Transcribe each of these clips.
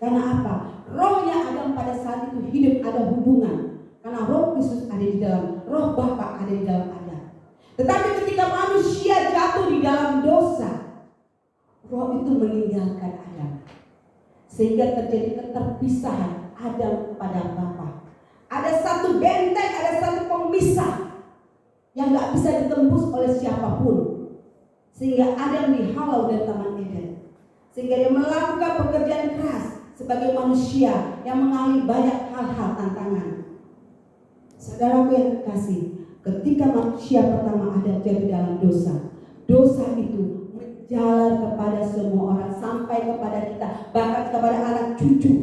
Karena apa? Rohnya Adam pada saat itu hidup, ada hubungan. Karena roh Kristus ada di dalam, roh Bapa ada di dalam Adam. Tetapi ketika manusia jatuh di dalam dosa, roh itu meninggalkan Adam. Sehingga terjadi keterpisahan Adam kepada Bapa. Ada satu benteng, ada satu pemisah yang gak bisa ditembus oleh siapapun. Sehingga Adam dihalau dari Taman Eden. Sehingga dia melakukan pekerjaan keras sebagai manusia yang mengalami banyak hal-hal tantangan. Saudaraku yang terkasih, ketika manusia pertama Adam jatuh dalam dosa, dosa itu menjalar kepada semua orang, sampai kepada kita, bahkan kepada anak cucu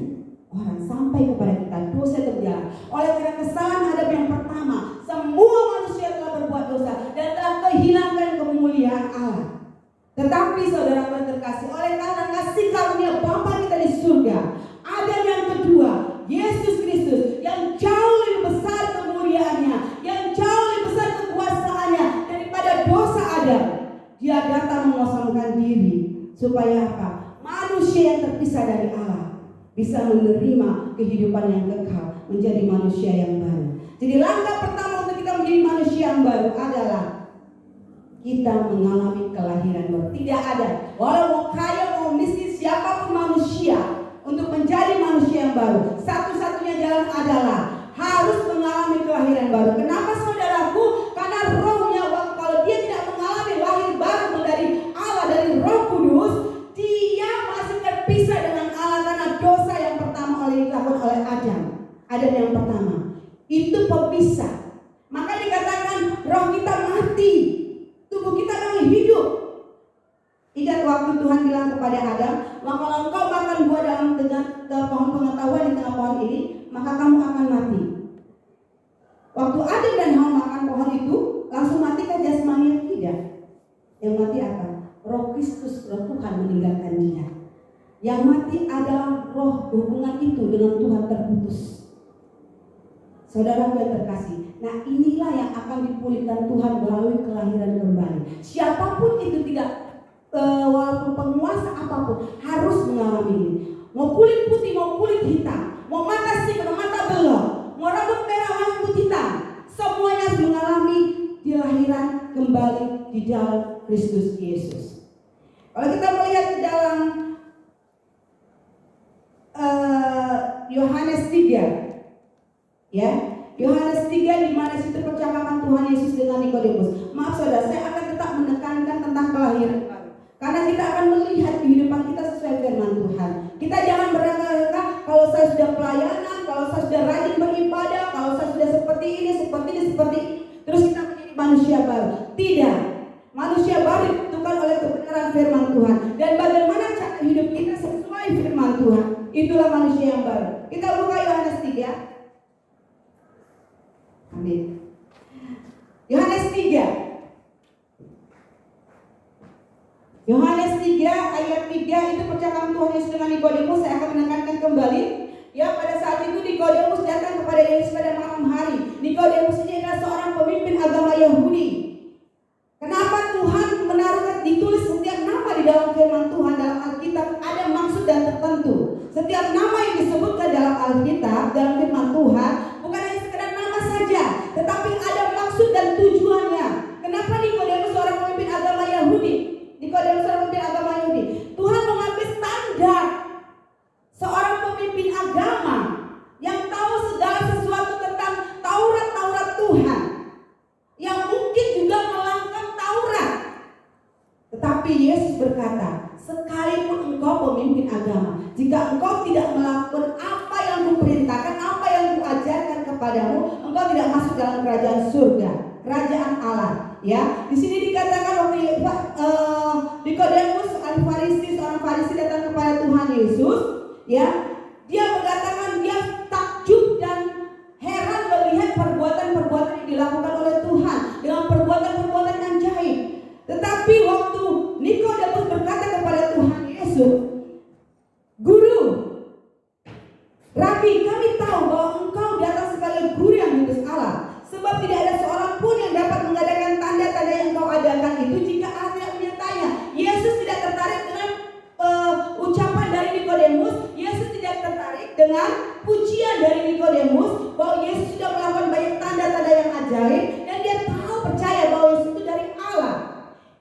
orang, sampai kepada kita. Dosa itu berjalan. Oleh karena kesalahan Adam yang pertama, semua manusia telah berbuat dosa dan telah kehilangan kemuliaan Allah. Tetapi saudaraku yang terkasih, oleh karena kasih karunia Bapa kita di surga, Adam yang kedua, Yesus Kristus, yang jauh lebih besar kemuliaannya, yang jauh lebih besar kekuasaannya daripada dosa Adam. Dia datang mengosongkan diri supaya apa? Manusia yang terpisah dari Allah bisa menerima kehidupan yang kekal, menjadi manusia yang baru. Jadi langkah pertama untuk kita menjadi manusia yang baru adalah kita mengalami kelahiran baru. Tidak ada, walau mau kaya mau miskin, siapapun manusia, untuk menjadi manusia yang baru, satu-satunya jalan adalah harus mengalami kelahiran baru. Kenapa saudaraku? Karena rohnya, kalau dia tidak mengalami lahir baru dari Allah, dari Roh Kudus, dia masih terpisah dengan Allah karena dosa yang pertama dilakukan oleh Adam. Adam yang pertama itu pemisah. Maka dikatakan roh kita mati, tubuh kita memang hidup. Ingat waktu Tuhan bilang kepada Adam, maka kalau engkau makan buah dalam pohon pengetahuan di tengah pohon ini, maka kamu akan mati. Waktu Adam dan Hawa makan pohon itu, langsung mati kan jasmani? Tidak. Yang mati apa? Roh Kristus, roh Tuhan meninggalkan dia. Yang mati adalah roh, hubungan itu dengan Tuhan terputus. Saudara yang terkasih, nah inilah yang akan dipulihkan Tuhan melalui kelahiran kembali. Siapapun itu, tidak walaupun penguasa apapun, harus mengalami ini. Mau kulit putih, mau kulit hitam, mau mata sipit, mau mata belok, mau rambut merah, rambut hitam, semuanya harus mengalami kelahiran kembali di dalam Kristus Yesus. Kalau kita melihat di dalam Yohanes 3, ya, Yohanes 3 di mana situ percakapan Tuhan Yesus dengan Nikodemus. Maaf saudara, saya akan tetap menekankan tentang kelahiran baru, karena kita akan melihat kehidupan kita sesuai firman Tuhan. Kita jangan berangka-rangka kalau saya sudah pelayanan, kalau saya sudah rajin beribadah, kalau saya sudah seperti ini, terus kita menjadi manusia baru. Tidak. Manusia baru ditentukan oleh kebenaran firman Tuhan. Dan bagaimana cara hidup kita sesuai firman Tuhan, itulah manusia yang baru. Kita buka Yohanes 3. Amin. Yohanes 3. Yohanes 3 ayat 3 itu percakapan Tuhan Yesus dengan Nikodemus. Saya akan menekankan kembali. Ya, pada saat itu Nikodemus datang kepada Yesus pada malam hari. Nikodemus ini adalah seorang pemimpin agama Yahudi. Kenapa Tuhan menaruh, ditulis setiap nama di dalam firman Tuhan dalam Alkitab ada maksud dan tertentu. Setiap nama yang disebutkan dalam Alkitab, dalam firman Tuhan, bukan hanya sekedar nama saja, tetapi ada maksud dan tujuannya. Kenapa Nikodemus seorang pemimpin agama Yahudi? Nikodemus seorang pemimpin agama Yahudi. Tuhan mengambil standar seorang pemimpin agama yang tahu segala sesuatu tentang Taurat Tuhan, yang mungkin juga melanggar Taurat. Tetapi Yesus berkata, sekalipun engkau pemimpin agama, jika engkau tidak melakukan apa yang kuperintahkan, apa yang kuajarkan kepadamu, engkau tidak masuk dalam kerajaan surga, kerajaan Allah. Ya, di sini dikatakan waktu Nikodemus, seorang Farisi datang kepada Tuhan Yesus, ya, dia mengatakan dia takjub dan heran melihat perbuatan-perbuatan yang dilakukan oleh Tuhan dengan perbuatan-perbuatan yang ajaib. Tetapi waktu Nikodemus berkata kepada Tuhan Yesus, Guru, Rabi, kami tahu bahwa engkau datang sebagai guru yang diutus Allah, sebab tidak ada seorang pun yang dapat mengadakan tanda-tanda yang engkau adakan itu jika Allah tidak menyertainya. Yesus tidak tertarik dengan ucapan dari Nikodemus. Yesus tidak dengan pujian dari Nikodemus bahwa Yesus sudah melakukan banyak tanda-tanda yang ajaib dan dia tahu percaya bahwa Yesus itu dari Allah.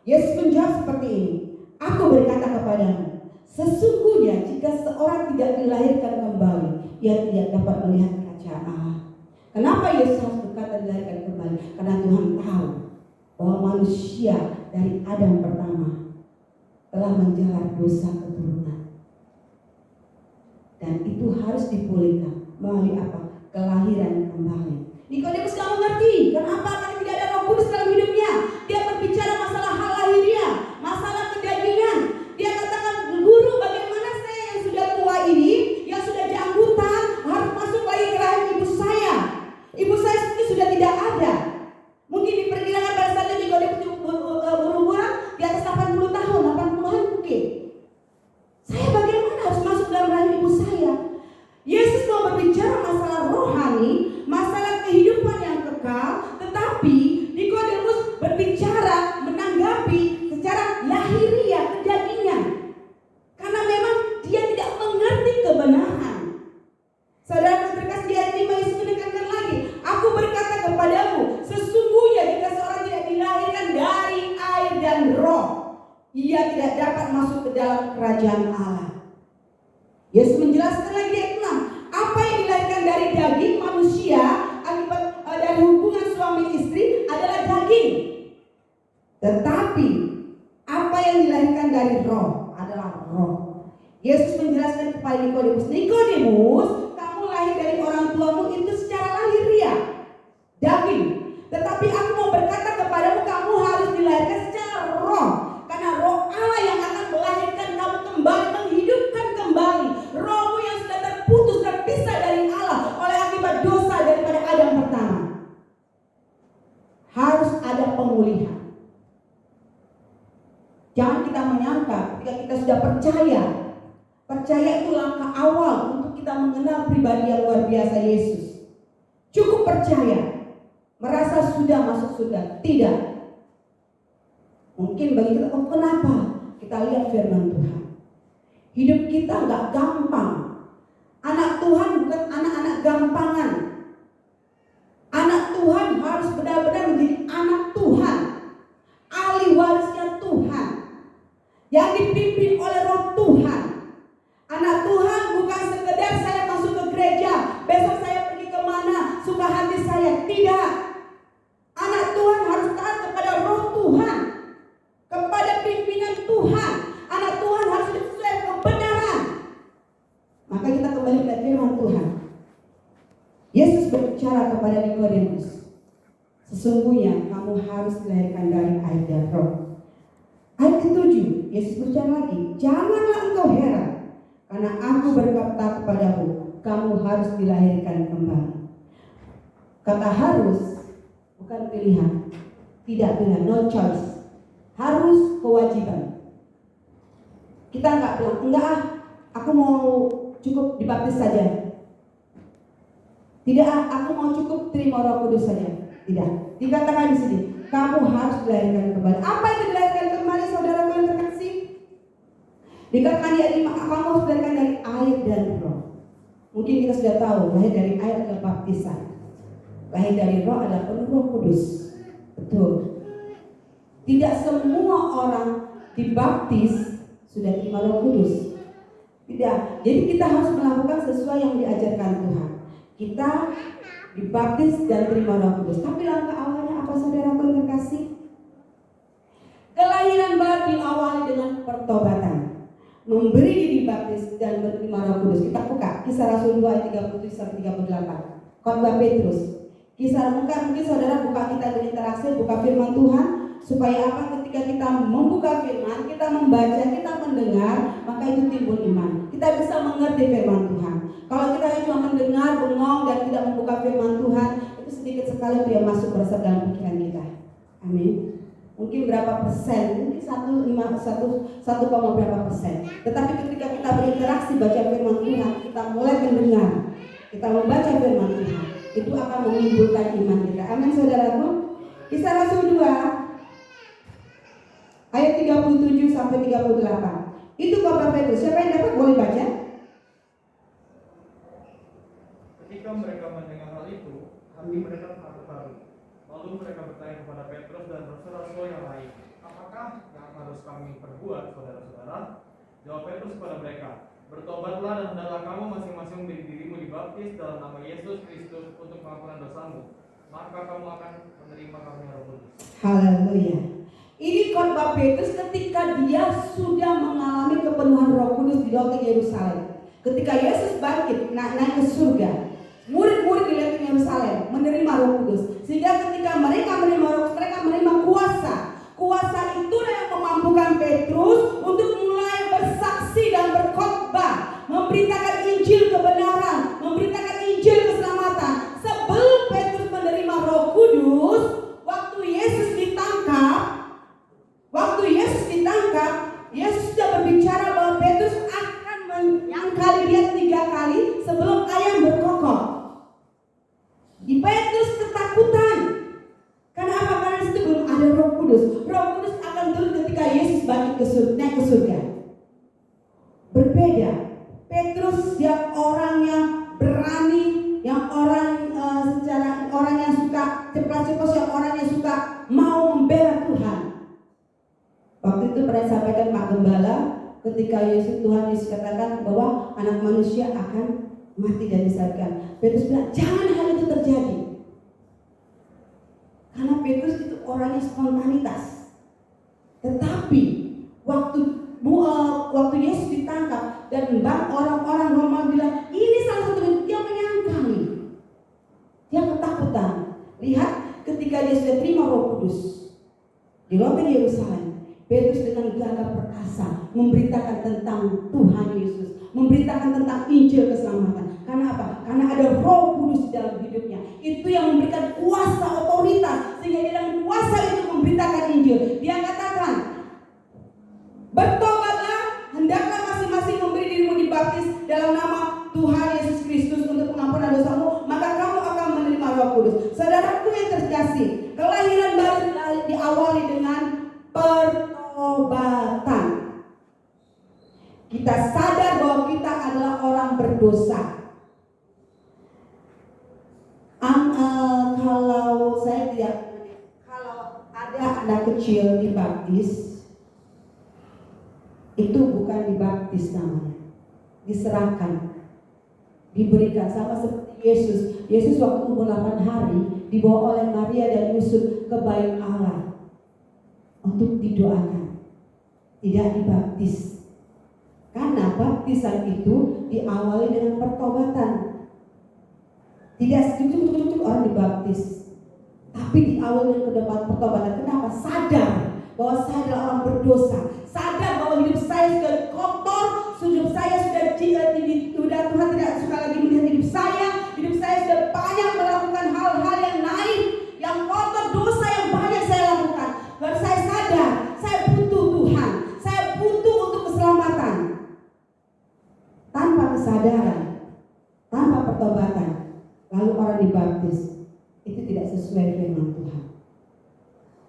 Yesus menjawab seperti ini, aku berkata kepadamu, sesungguhnya jika seorang tidak dilahirkan kembali, ia tidak dapat melihat kerajaan Allah. Kenapa Yesus harus berkata dilahirkan kembali? Karena Tuhan tahu bahwa manusia dari Adam pertama telah menjalar dosa keturunan. Dan itu harus dipulihkan melalui apa? Kelahiran kembali. Nikodemus gak mengerti kenapa karena tidak ada Roh Kudus dalam hidupnya. Dia berbicara masalah hal lahiriah, masalah kedagingan. Dia katakan, guru, bagaimana saya yang sudah tua ini, yang sudah dianggutan, harus masuk lagi ke rahim ibu saya. Ibu saya mungkin sudah tidak ada. Mungkin diperkirakan pada saat itu Nikodemus berumuran di atas 80 tahun, 80-an mungkin. Saya bagaimana harus masuk dalam rahim ibu saya? Yesus mau berbicara masalah rohani, masalah kehidupan yang kekal, tetapi Nikodemus berbicara menanggapi secara lahiriah, kedagingan. Karena memang dia tidak mengerti kebenaran. Saudara terkasih, di ayat 5 Yesus menekankan lagi, aku berkata kepadamu, sesungguhnya jika seorang tidak dilahirkan dari air dan roh, ia tidak dapat masuk ke dalam kerajaan Allah. Yesus menjelaskan lagi di ayat 6, apa yang dilahirkan dari daging manusia akibat dari hubungan suami istri adalah daging. Tetapi apa yang dilahirkan dari roh adalah roh. Yesus menjelaskan kepada Nikodemus, Nikodemus, kamu lahir dari orang tuamu itu secara lahiriah, daging. Tetapi aku mau berkata kepadamu, kamu harus dilahirkan secara roh. Karena roh Allah yang akan melahirkan kamu kembali, menghidupkan kembali rohmu yang sudah terputus, terpisah dari Allah oleh akibat dosa daripada Adam pertama. Harus ada pemulihan. Jangan kita menyangka ketika kita sudah percaya itu langkah awal untuk kita mengenal pribadi yang luar biasa Yesus. Cukup percaya, merasa sudah masuk surga. Tidak. Mungkin bagi kita, oh kenapa? Kita lihat firman Tuhan. Hidup kita gak gampang. Anak Tuhan bukan anak-anak gampangan. Anak Tuhan harus benar-benar menjadi anak Tuhan, ahli warisnya Tuhan, yang dipimpin oleh Roh Tuhan. Anak Tuhan bukan sekedar saya masuk ke gereja, besok saya pergi kemana suka hati saya. Tidak. Anak Tuhan harus taat kepada Roh Tuhan, kepada pimpinan Tuhan. Anak Tuhan harus sesuai kebenaran. Maka kita kembali ke firman Tuhan. Yesus berbicara kepada Nikodemus, sesungguhnya kamu harus dilahirkan dari air dan roh. Ayat ke-7, Yesus berbicara lagi, janganlah engkau heran, karena aku berkata kepadamu, kamu harus dilahirkan kembali. Kata harus bukan pilihan, tidak pilihan, no choice. Harus kewajiban. Kita enggak bilang, enggak aku mau cukup dibaptis saja. Tidak, aku mau cukup terima Roh Kudus saja. Tidak. Dikatakan di sini, kamu harus dilahirkan kembali. Apa itu dilahirkan kembali, saudara yang terkasih? Dikatakan di ayat 5, kamu harus dilahirkan dari air dan roh. Mungkin kita sudah tahu, lahir dari air adalah baptisan. Lahir dari roh adalah penuh Roh Kudus. Betul. Tidak semua orang dibaptis sudah terima Roh Kudus. Tidak. Jadi kita harus melakukan sesuai yang diajarkan Tuhan. Kita dibaptis dan terima Roh Kudus. Tapi langkah awalnya apa, saudara yang terkasih? Kelahiran baru diawali dengan pertobatan, memberi diri baptis dan menerima Roh Kudus. Kita buka Kisah Rasul 2 ayat 37-38. Khotbah Petrus. Kisah mungkin saudara buka, kita berinteraksi, buka firman Tuhan, supaya apa? Ketika kita membuka firman, kita membaca, kita mendengar, maka itu timbul iman. Kita bisa mengerti firman Tuhan. Kalau kita cuma mendengar, bengong dan tidak membuka firman Tuhan, itu sedikit sekali dia masuk bersama dalam pikiran kita. Amin. Mungkin berapa persen? Mungkin 1, berapa persen. Tetapi ketika kita berinteraksi baca firman Tuhan, kita mulai mendengar, kita membaca firman Tuhan, itu akan menimbulkan iman kita. Amin, saudaraku. Kisah Rasul 2 ayat 37-38. Itu khotbah Petrus. Siapa yang dapat boleh baca? Lalu mereka bertanya kepada Petrus dan rasul-rasul yang lain, apakah yang harus kami perbuat, saudara-saudara? Jawab Petrus kepada mereka, bertobatlah dan hendaklah kamu masing-masing memberi dirimu dibaptis dalam nama Yesus Kristus untuk pengampunan dosamu, maka kamu akan menerima karunia Roh Kudus. Haleluya. Ini khotbah Petrus ketika dia sudah mengalami kepenuhan Roh Kudus di lautan Yerusalem. Ketika Yesus bangkit naik ke surga, murid-murid di lautan Yerusalem menerima Roh Kudus. Sehingga ketika mereka menerima Roh Kudus, mereka menerima kuasa. Kuasa itulah yang memampukan Petrus untuk mulai bersaksi dan berkhotbah, memberitakan Injil kebenaran, memberitakan Injil keselamatan. Sebelum Petrus menerima Roh Kudus, waktu Yesus ditangkap, Yesus sudah berbicara bahwa Petrus akan menyangkali dia 3 kali sebelum ayam berkokok. Di Petrus ketakutan. Karena apa? Karena di situ belum ada Roh Kudus. Roh Kudus akan turun ketika Yesus bangkit naik ke surga. Berbeda. Petrus dia orang yang berani, yang orang orang yang suka ceplas-ceplos, yang orang yang suka mau membela Tuhan. Waktu itu pernah sampaikan Pak Gembala ketika Tuhan Yesus katakan bahwa anak manusia akan mati dan disalibkan. Petrus bilang jangan hal itu terjadi. Karena Petrus itu orangnya spontanitas. Tetapi waktu Yesus ditangkap dan orang-orang Roma bilang ini salah satu, dia menyangkali. Dia ketakutan. Lihat ketika dia sudah terima Roh Kudus di lautan Yerusalem, Petrus dengan gagah perkasa memberitakan tentang Tuhan Yesus, memberitakan tentang Injil keselamatan. Karena apa? Karena ada Roh Kudus di dalam hidupnya. Itu yang memberikan kuasa, otoritas, sehingga dia dengan kuasa itu memberitakan Injil. Dia katakan, bertobatlah, hendaklah masing-masing memberi dirimu dibaptis dalam nama Tuhan Yesus Kristus untuk pengampunan dosamu, maka kamu akan menerima Roh Kudus. Saudaraku yang terkasih, kelahiran baru diawali dengan pertobatan. Kita sadar bahwa kita adalah orang berdosa. Kalau ada anak kecil dibaptis, itu bukan dibaptis namanya, diserahkan, diberikan sama seperti Yesus. Yesus waktu umur 8 hari dibawa oleh Maria dan Yusuf ke bait Allah untuk didoakan, tidak dibaptis. Karena baptisan itu diawali dengan pertobatan. Tidak sejuk-sejuk orang dibaptis, tapi diawali dengan kedepan pertobatan. Kenapa? Sadar bahwa saya adalah orang berdosa. Sadar bahwa hidup saya sudah kotor, hidup saya sudah Tuhan tidak suka lagi melihat hidup saya sudah banyak melakukan hal-hal yang naif, yang kotor, dosa yang banyak saya lakukan. Dan saya sadar, saya butuh Tuhan, saya butuh untuk keselamatan. Tanpa kesadaran, tanpa pertobatan, lalu orang dibaptis, itu tidak sesuai firman Tuhan.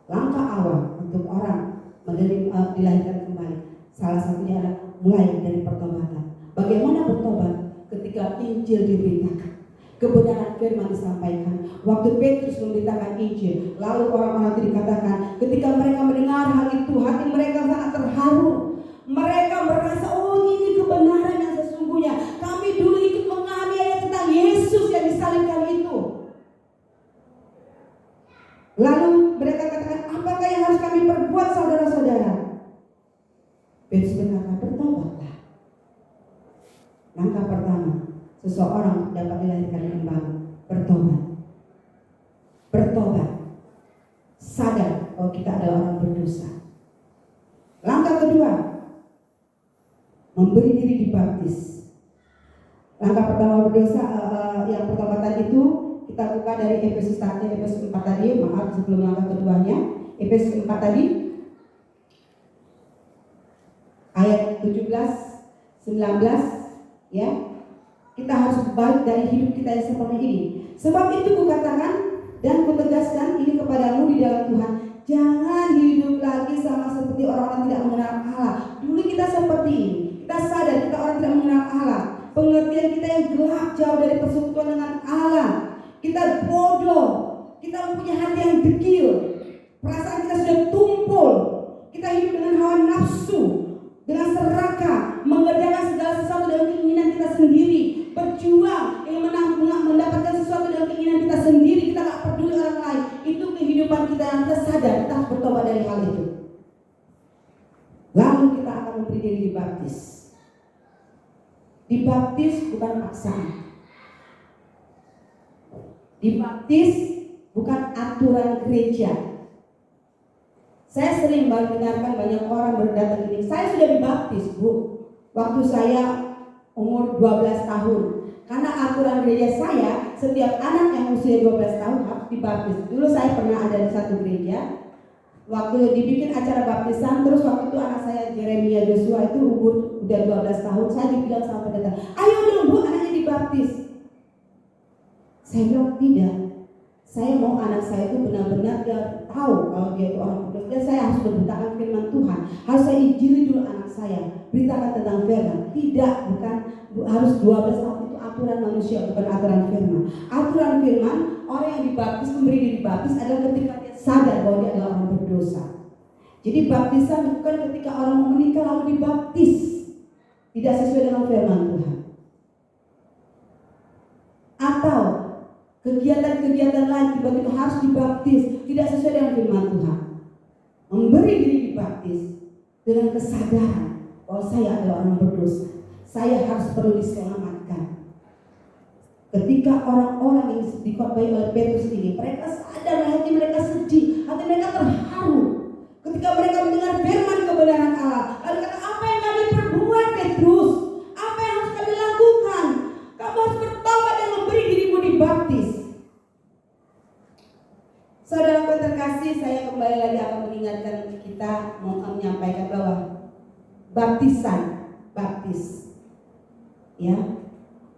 Langkah awal untuk orang dilahirkan kembali, salah satunya adalah mulai dari pertobatan. Bagaimana bertobat? Ketika Injil diberitakan, kebenaran firman disampaikan. Waktu Petrus memberitakan Injil, lalu orang-orang itu dikatakan, ketika mereka mendengar hal itu, hati mereka sangat terharu. Mereka merasa, oh ini kebenaran yang sesungguhnya. Kami dulu ikut menganiaya tentang Yesus yang disalibkan itu. Lalu mereka katakan, apakah yang harus kami perbuat, saudara-saudara? Petrus berkata, bertobatlah. Langkah pertama, seseorang dapat dilahirkan kembali, bertobat. Bertobat, sadar bahwa kita adalah orang berdosa. Langkah kedua, memberi diri dibaptis. Langkah pertama berdosa, yang pertobatan itu kita buka dari Efesus 4 tadi, maaf sebelum langkah keduanya. Efesus 4 tadi, ayat 17, 19, ya. Kita harus balik dari hidup kita yang seperti ini. Sebab itu kukatakan dan kutegaskan ini kepadamu di dalam Tuhan, jangan hidup lagi sama seperti orang-orang tidak mengenal Allah. Dulu kita seperti ini, kita sadar kita orang tidak mengenal Allah. Pengertian kita yang gelap, jauh dari persekutuan dengan Allah. Kita bodoh, kita mempunyai hati yang dekil, perasaan kita sudah tumpul, kita hidup dengan hawa nafsu, dengan serakah, mengerjakan segala sesuatu dengan keinginan kita sendiri, berjuang ingin mendapatkan sesuatu dengan keinginan kita sendiri, kita gak peduli orang lain. Itu kehidupan kita yang kita sadar, kita harus bertobat dari hal itu. Lalu kita akan memberi diri dibaptis. Dibaptis bukan paksaan. Dibaptis bukan aturan gereja. Saya sering mendengarkan banyak orang berdatang ini, saya sudah dibaptis, Bu, waktu saya umur 12 tahun. Karena aturan gereja saya, setiap anak yang usia 12 tahun harus dibaptis. Dulu saya pernah ada di satu gereja, waktu dibikin acara baptisan, terus waktu itu anak saya Jeremia Joshua itu umur udah 12 tahun, saya dibilang sama pendeta, ayo dong Bu, anaknya dibaptis. Saya bilang tidak, saya mau anak saya itu benar-benar dia tahu kalau dia itu orang kudus, dan saya harus memberitakan firman Tuhan, harus saya injili dulu anak saya, beritakan tentang firman. Tidak, bukan harus 12 tahun, itu aturan manusia, bukan aturan firman. Aturan firman, orang yang dibaptis, memberi diri dibaptis adalah ketika dia sadar bahwa dia adalah orang berdosa. Jadi baptisan bukan ketika orang mau menikah lalu dibaptis, tidak sesuai dengan firman Tuhan. Atau kegiatan-kegiatan lain tiba-tiba harus dibaptis, tidak sesuai dengan firman Tuhan. Memberi diri dibaptis dengan kesadaran bahwa saya adalah orang berdosa, saya harus perlu diselamatkan. Ketika orang-orang yang dikhotbahi oleh Petrus ini, mereka sadar, hati mereka sedih, hati mereka terharu ketika mereka mendengar firman kebenaran Allah. Lalu kata, apa yang kami perbuat, Petrus? Apa yang harus kami lakukan? Kamu harus bertobat dan memberi dirimu dibaptis. Saudara terkasih, saya kembali lagi akan mengingatkan kita, menyampaikan bahwa baptis, ya,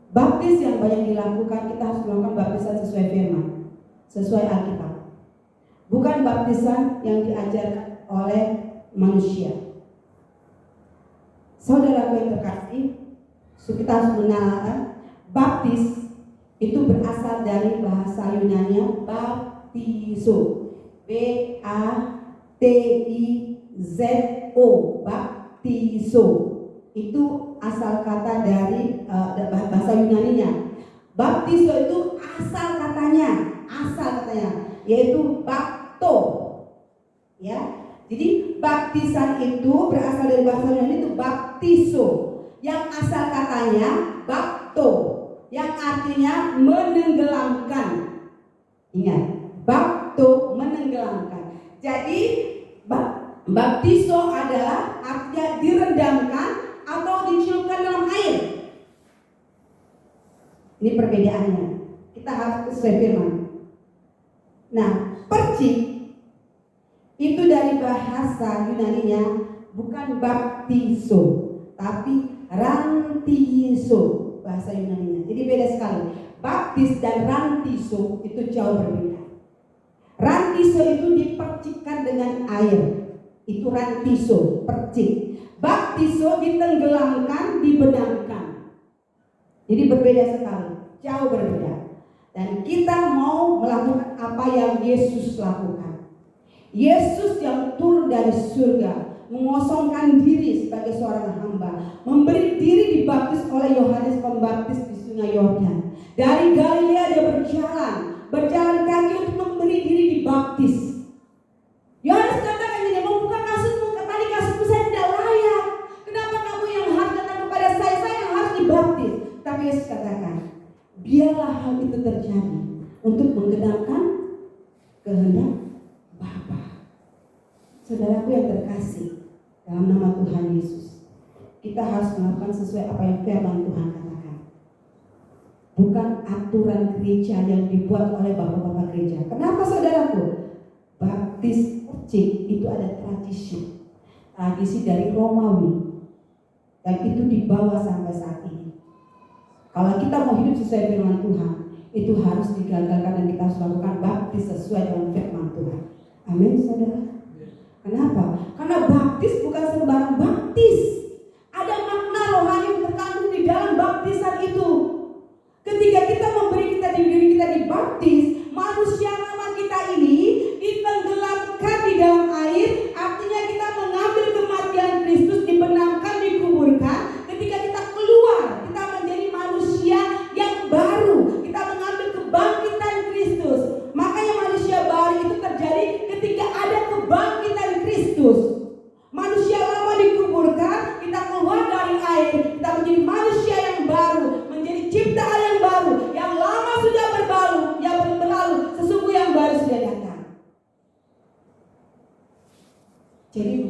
baptis yang banyak dilakukan, kita harus melakukan baptisan sesuai firman, sesuai Alkitab, bukan baptisan yang diajarkan oleh manusia. Saudara yang terkasih, kita harus mengenal baptis itu berasal dari bahasa Yunani baptizo, B-A-T-I-Z-O, baptizo. Itu asal kata dari bahasa Yunaninya. Baptizo itu asal katanya, yaitu bapto, ya. Jadi baptisan itu berasal dari bahasa Yunani itu baptizo, yang asal katanya bapto, yang artinya menenggelamkan. Ingat, bapto menenggelamkan. Jadi baptizo adalah artinya direndamkan atau diciumkan dalam air. Ini perbedaannya. Kita harus sesuai firman. Nah, percik itu dari bahasa Yunaninya bukan baptizo, tapi rantizo bahasa Yunaninya. Jadi beda sekali. Baptis dan rantizo itu jauh berbeda. Rantizo itu dipercikkan dengan air. Itu rantizo, percik. Baptizo ditenggelamkan, dibenamkan. Jadi berbeda sekali, jauh berbeda. Dan kita mau melakukan apa yang Yesus lakukan. Yesus yang turun dari surga, mengosongkan diri sebagai seorang hamba, memberi diri dibaptis oleh Yohanes Pembaptis di Sungai Yordan. Dari Galilea dia berjalan kaki untuk memberi diri dibaptis. Yohanes katakan ini, membuka kasutmu, tali kasutmu saya tidak layak. Kenapa kamu yang harus datang kepada saya yang harus dibaptis? Tapi Yesus katakan, biarlah hal itu terjadi untuk menggenapkan kehendak Bapa. Saudaraku yang terkasih, dalam nama Tuhan Yesus, kita harus melakukan sesuai apa yang firman Tuhan katakan. Bukan aturan gereja yang dibuat oleh bapak-bapak gereja. Kenapa saudaraku? Baptis percik itu ada tradisi dari Romawi, dan itu dibawa sampai saat ini. Kalau kita mau hidup sesuai firman Tuhan, itu harus digagalkan dan kita harus lakukan baptis sesuai dengan firman Tuhan. Amin, saudara. Kenapa? Karena baptis bukan sembarang baptis. Ada makna rohani yang terkandung di dalam baptisan itu. Ketika kita memberi diri kita dibaptis, manusia lama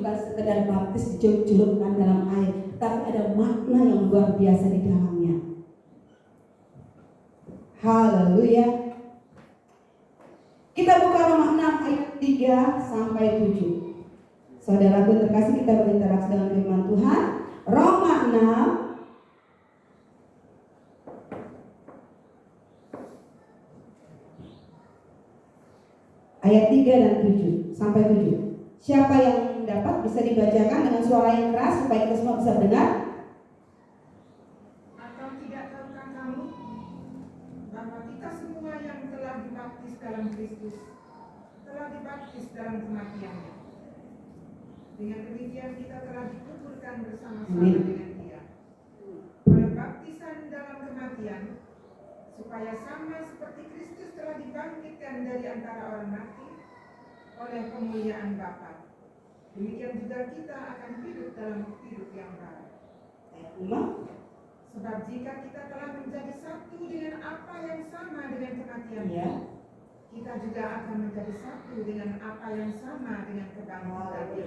bukan sekedar baptis dicelupkan dalam air, tapi ada makna yang luar biasa di dalamnya. Haleluya. Kita buka Roma 6 ayat 3 sampai 7. Saudaraku terkasih, kita berinteraksi dengan firman Tuhan. Roma 6 ayat 3 dan 7 sampai 7. Siapa yang dapat bisa dibacakan dengan suara yang keras supaya kita semua bisa mendengar? Atau tidak tahukah kamu bahwa kita semua yang telah dibaptis dalam Kristus telah dibaptis dalam kematiannya? Dengan demikian kita telah dikuburkan bersama-sama dengan Dia oleh baptisan dalam kematian, supaya sama seperti Kristus telah dibangkitkan dari antara orang mati oleh kemuliaan Bapa, demikian juga kita akan hidup dalam hidup yang baru. Sebab jika kita telah menjadi satu dengan apa yang sama dengan kematiannya, kita juga akan menjadi satu dengan apa yang sama dengan kebangkitannya.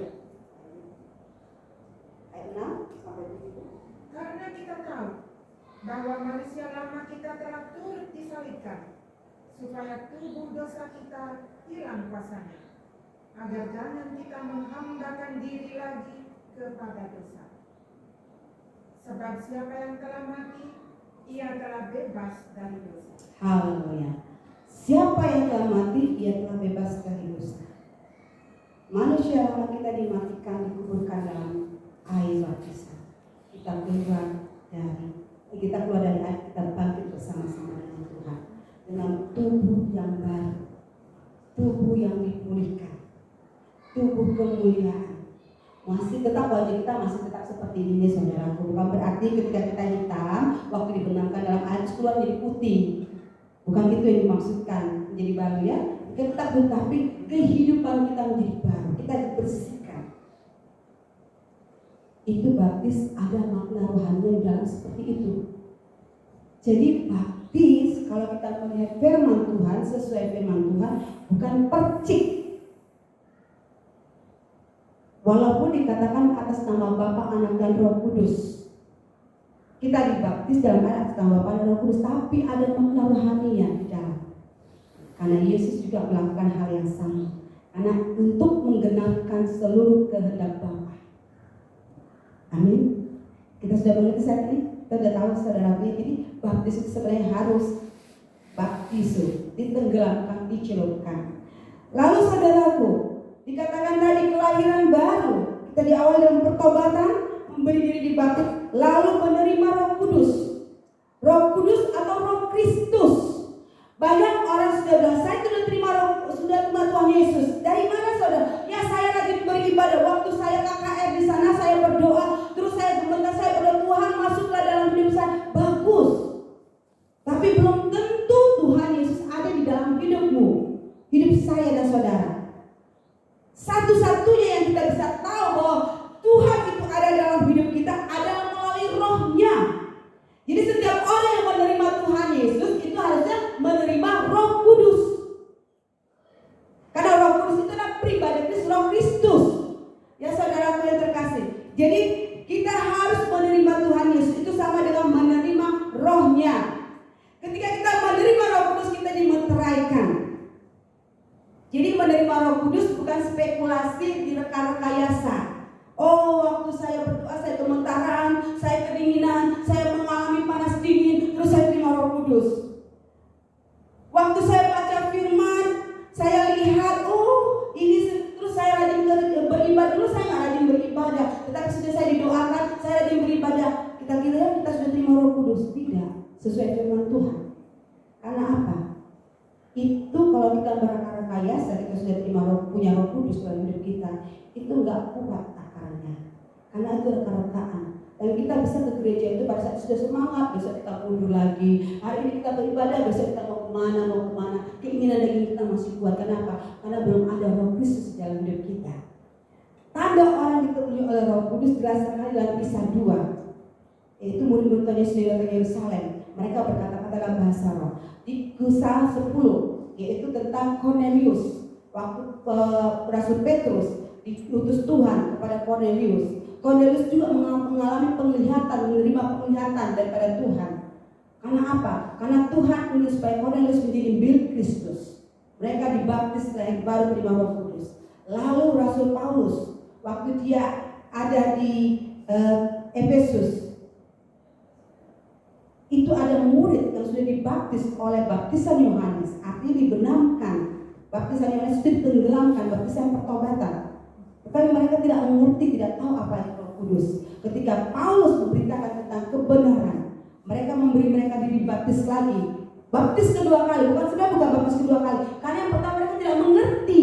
Ayat 6 sampai 7. Karena kita tahu bahwa manusia lama kita telah turut disalibkan, supaya tubuh dosa kita hilang kuasanya, agar jangan kita menghambakan diri lagi kepada dosa. Sebab siapa yang telah mati, ia telah bebas dari dosa. Haleluya. Siapa yang telah mati, ia telah bebas dari dosa. Manusia lama kita dimatikan, dikuburkan dalam air baptisan. Kita keluar dari air, kita bangkit bersama-sama dengan Tuhan, dengan tubuh yang baru, tubuh yang dipulihkan, tubuh kemuliaan. Masih tetap wajah kita masih tetap seperti ini, saudaraku. Bukan berarti ketika kita hitam, waktu dibenamkan dalam air keluar jadi putih. Bukan itu yang dimaksudkan menjadi baru ya. Kita tetap, tetapi kehidupan kita menjadi baru, kita dibersihkan. Itu baptis ada makna rohani dalam seperti itu. Jadi baptis kalau kita melihat firman Tuhan, sesuai firman Tuhan, bukan percik. Walaupun dikatakan atas nama Bapa, Anak dan Roh Kudus, kita dibaptis dalam air atas nama Bapa dan Roh Kudus, tapi ada makna rohani di dalam. Karena Yesus juga melakukan hal yang sama. Karena untuk menggenapkan seluruh kehendak Bapa. Amin. Kita sudah mengerti saat ini, kita sudah tahu saudara-saudara. Jadi baptis itu sebenarnya harus baptisu, ditenggelamkan, dicelupkan. Lalu saudaraku, dikatakan tadi kelahiran baru. Kita diawali dengan pertobatan, memberi diri dibaptis, lalu menerima Roh Kudus. Roh Kudus atau Roh Kristus. Banyak orang sudah bilang, saya sudah terima Tuhan Yesus. Dari mana saudara? Ya saya rajin beribadah. Waktu saya KKR di sana saya berdoa, terus saya berdoa, Tuhan masuklah dalam hidup saya. Bagus. Tapi belum tentu Tuhan Yesus ada di dalam hidupmu, hidup saya dan saudara. Satu-satunya yang kita bisa tahu bahwa Tuhan itu ada dalam hidup kita adalah melalui Roh-Nya. Jadi setiap orang yang menerima Tuhan Yesus itu harusnya menerima Roh Kudus. Karena Roh Kudus itu adalah pribadi Roh Kristus. Ya saudaraku yang terkasih. Jadi kita harus menerima Tuhan Yesus itu sama dengan menerima Roh-Nya. Ketika kita menerima Roh Kudus, kita dimeteraikan. Jadi menerima Roh Kudus bukan spekulasi direka-rekayasa. Oh, waktu saya berdoa saya gemetaran, saya kedinginan, saya mengalami panas dingin, terus saya terima Roh Kudus. Waktu saya baca firman, saya lihat, oh ini, terus saya rajin beribadah. Dulu saya nggak rajin beribadah, tetapi sudah saya didoakan, saya rajin beribadah. Kita kira kita sudah terima Roh Kudus. Tidak, sesuai firman Tuhan. Karena apa? Itu kalau kita berrekayasa, kita sudah punya Roh Kudus dalam hidup kita, itu nggak kuat akarnya. Karena itu reka-rekaan. Dan kita bisa ke gereja itu pada saat sudah semangat, besok kita mundur lagi. Hari ini kita beribadah, besok kita mau kemana. Keinginan daging kita masih kuat. Kenapa? Karena belum ada Roh Kristus dalam hidup kita. Tanda orang dipenuhi oleh Roh Kudus berdasarkan dalam Kisah 2. Yaitu murid-murid Tuhan Yesus datang ke Yerusalem. Mereka berkata-kata dalam bahasa roh. Di Kisah 10, yaitu tentang Cornelius. Waktu Rasul Petrus diutus Tuhan kepada Cornelius. Cornelius juga mengalami penglihatan, menerima penglihatan daripada Tuhan. Karena apa? Karena Tuhan ingin supaya Cornelius menjadi milik Kristus. Mereka dibaptis lahir baru terima Roh Kudus. Lalu Rasul Paulus waktu dia ada di Efesus, itu ada murid yang sudah dibaptis oleh baptisan Yohanes, artinya dibenamkan. Baptisan Yohanes itu ditenggelamkan, baptisan pertobatan. Tetapi mereka tidak mengerti, tidak tahu apa itu Roh Kudus. Ketika Paulus memberitakan tentang kebenaran, mereka memberi mereka dibaptis lagi. Baptis kedua kali, bukan baptis kedua kali. Karena yang pertama mereka tidak mengerti.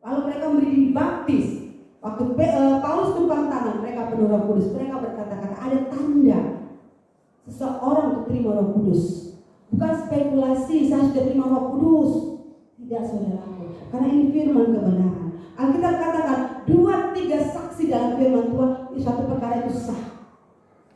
Lalu mereka memberi dibaptis. Waktu Paulus tumpang tangan, mereka penuh Roh Kudus. Mereka berkata-kata, ada tanda seseorang untuk terima Roh Kudus. Bukan spekulasi, saya sudah terima Roh Kudus. Tidak, saudaraku. Karena ini firman kebenaran. Alkitab katakan 2-3 saksi dalam firman Tuhan, suatu perkara itu sah.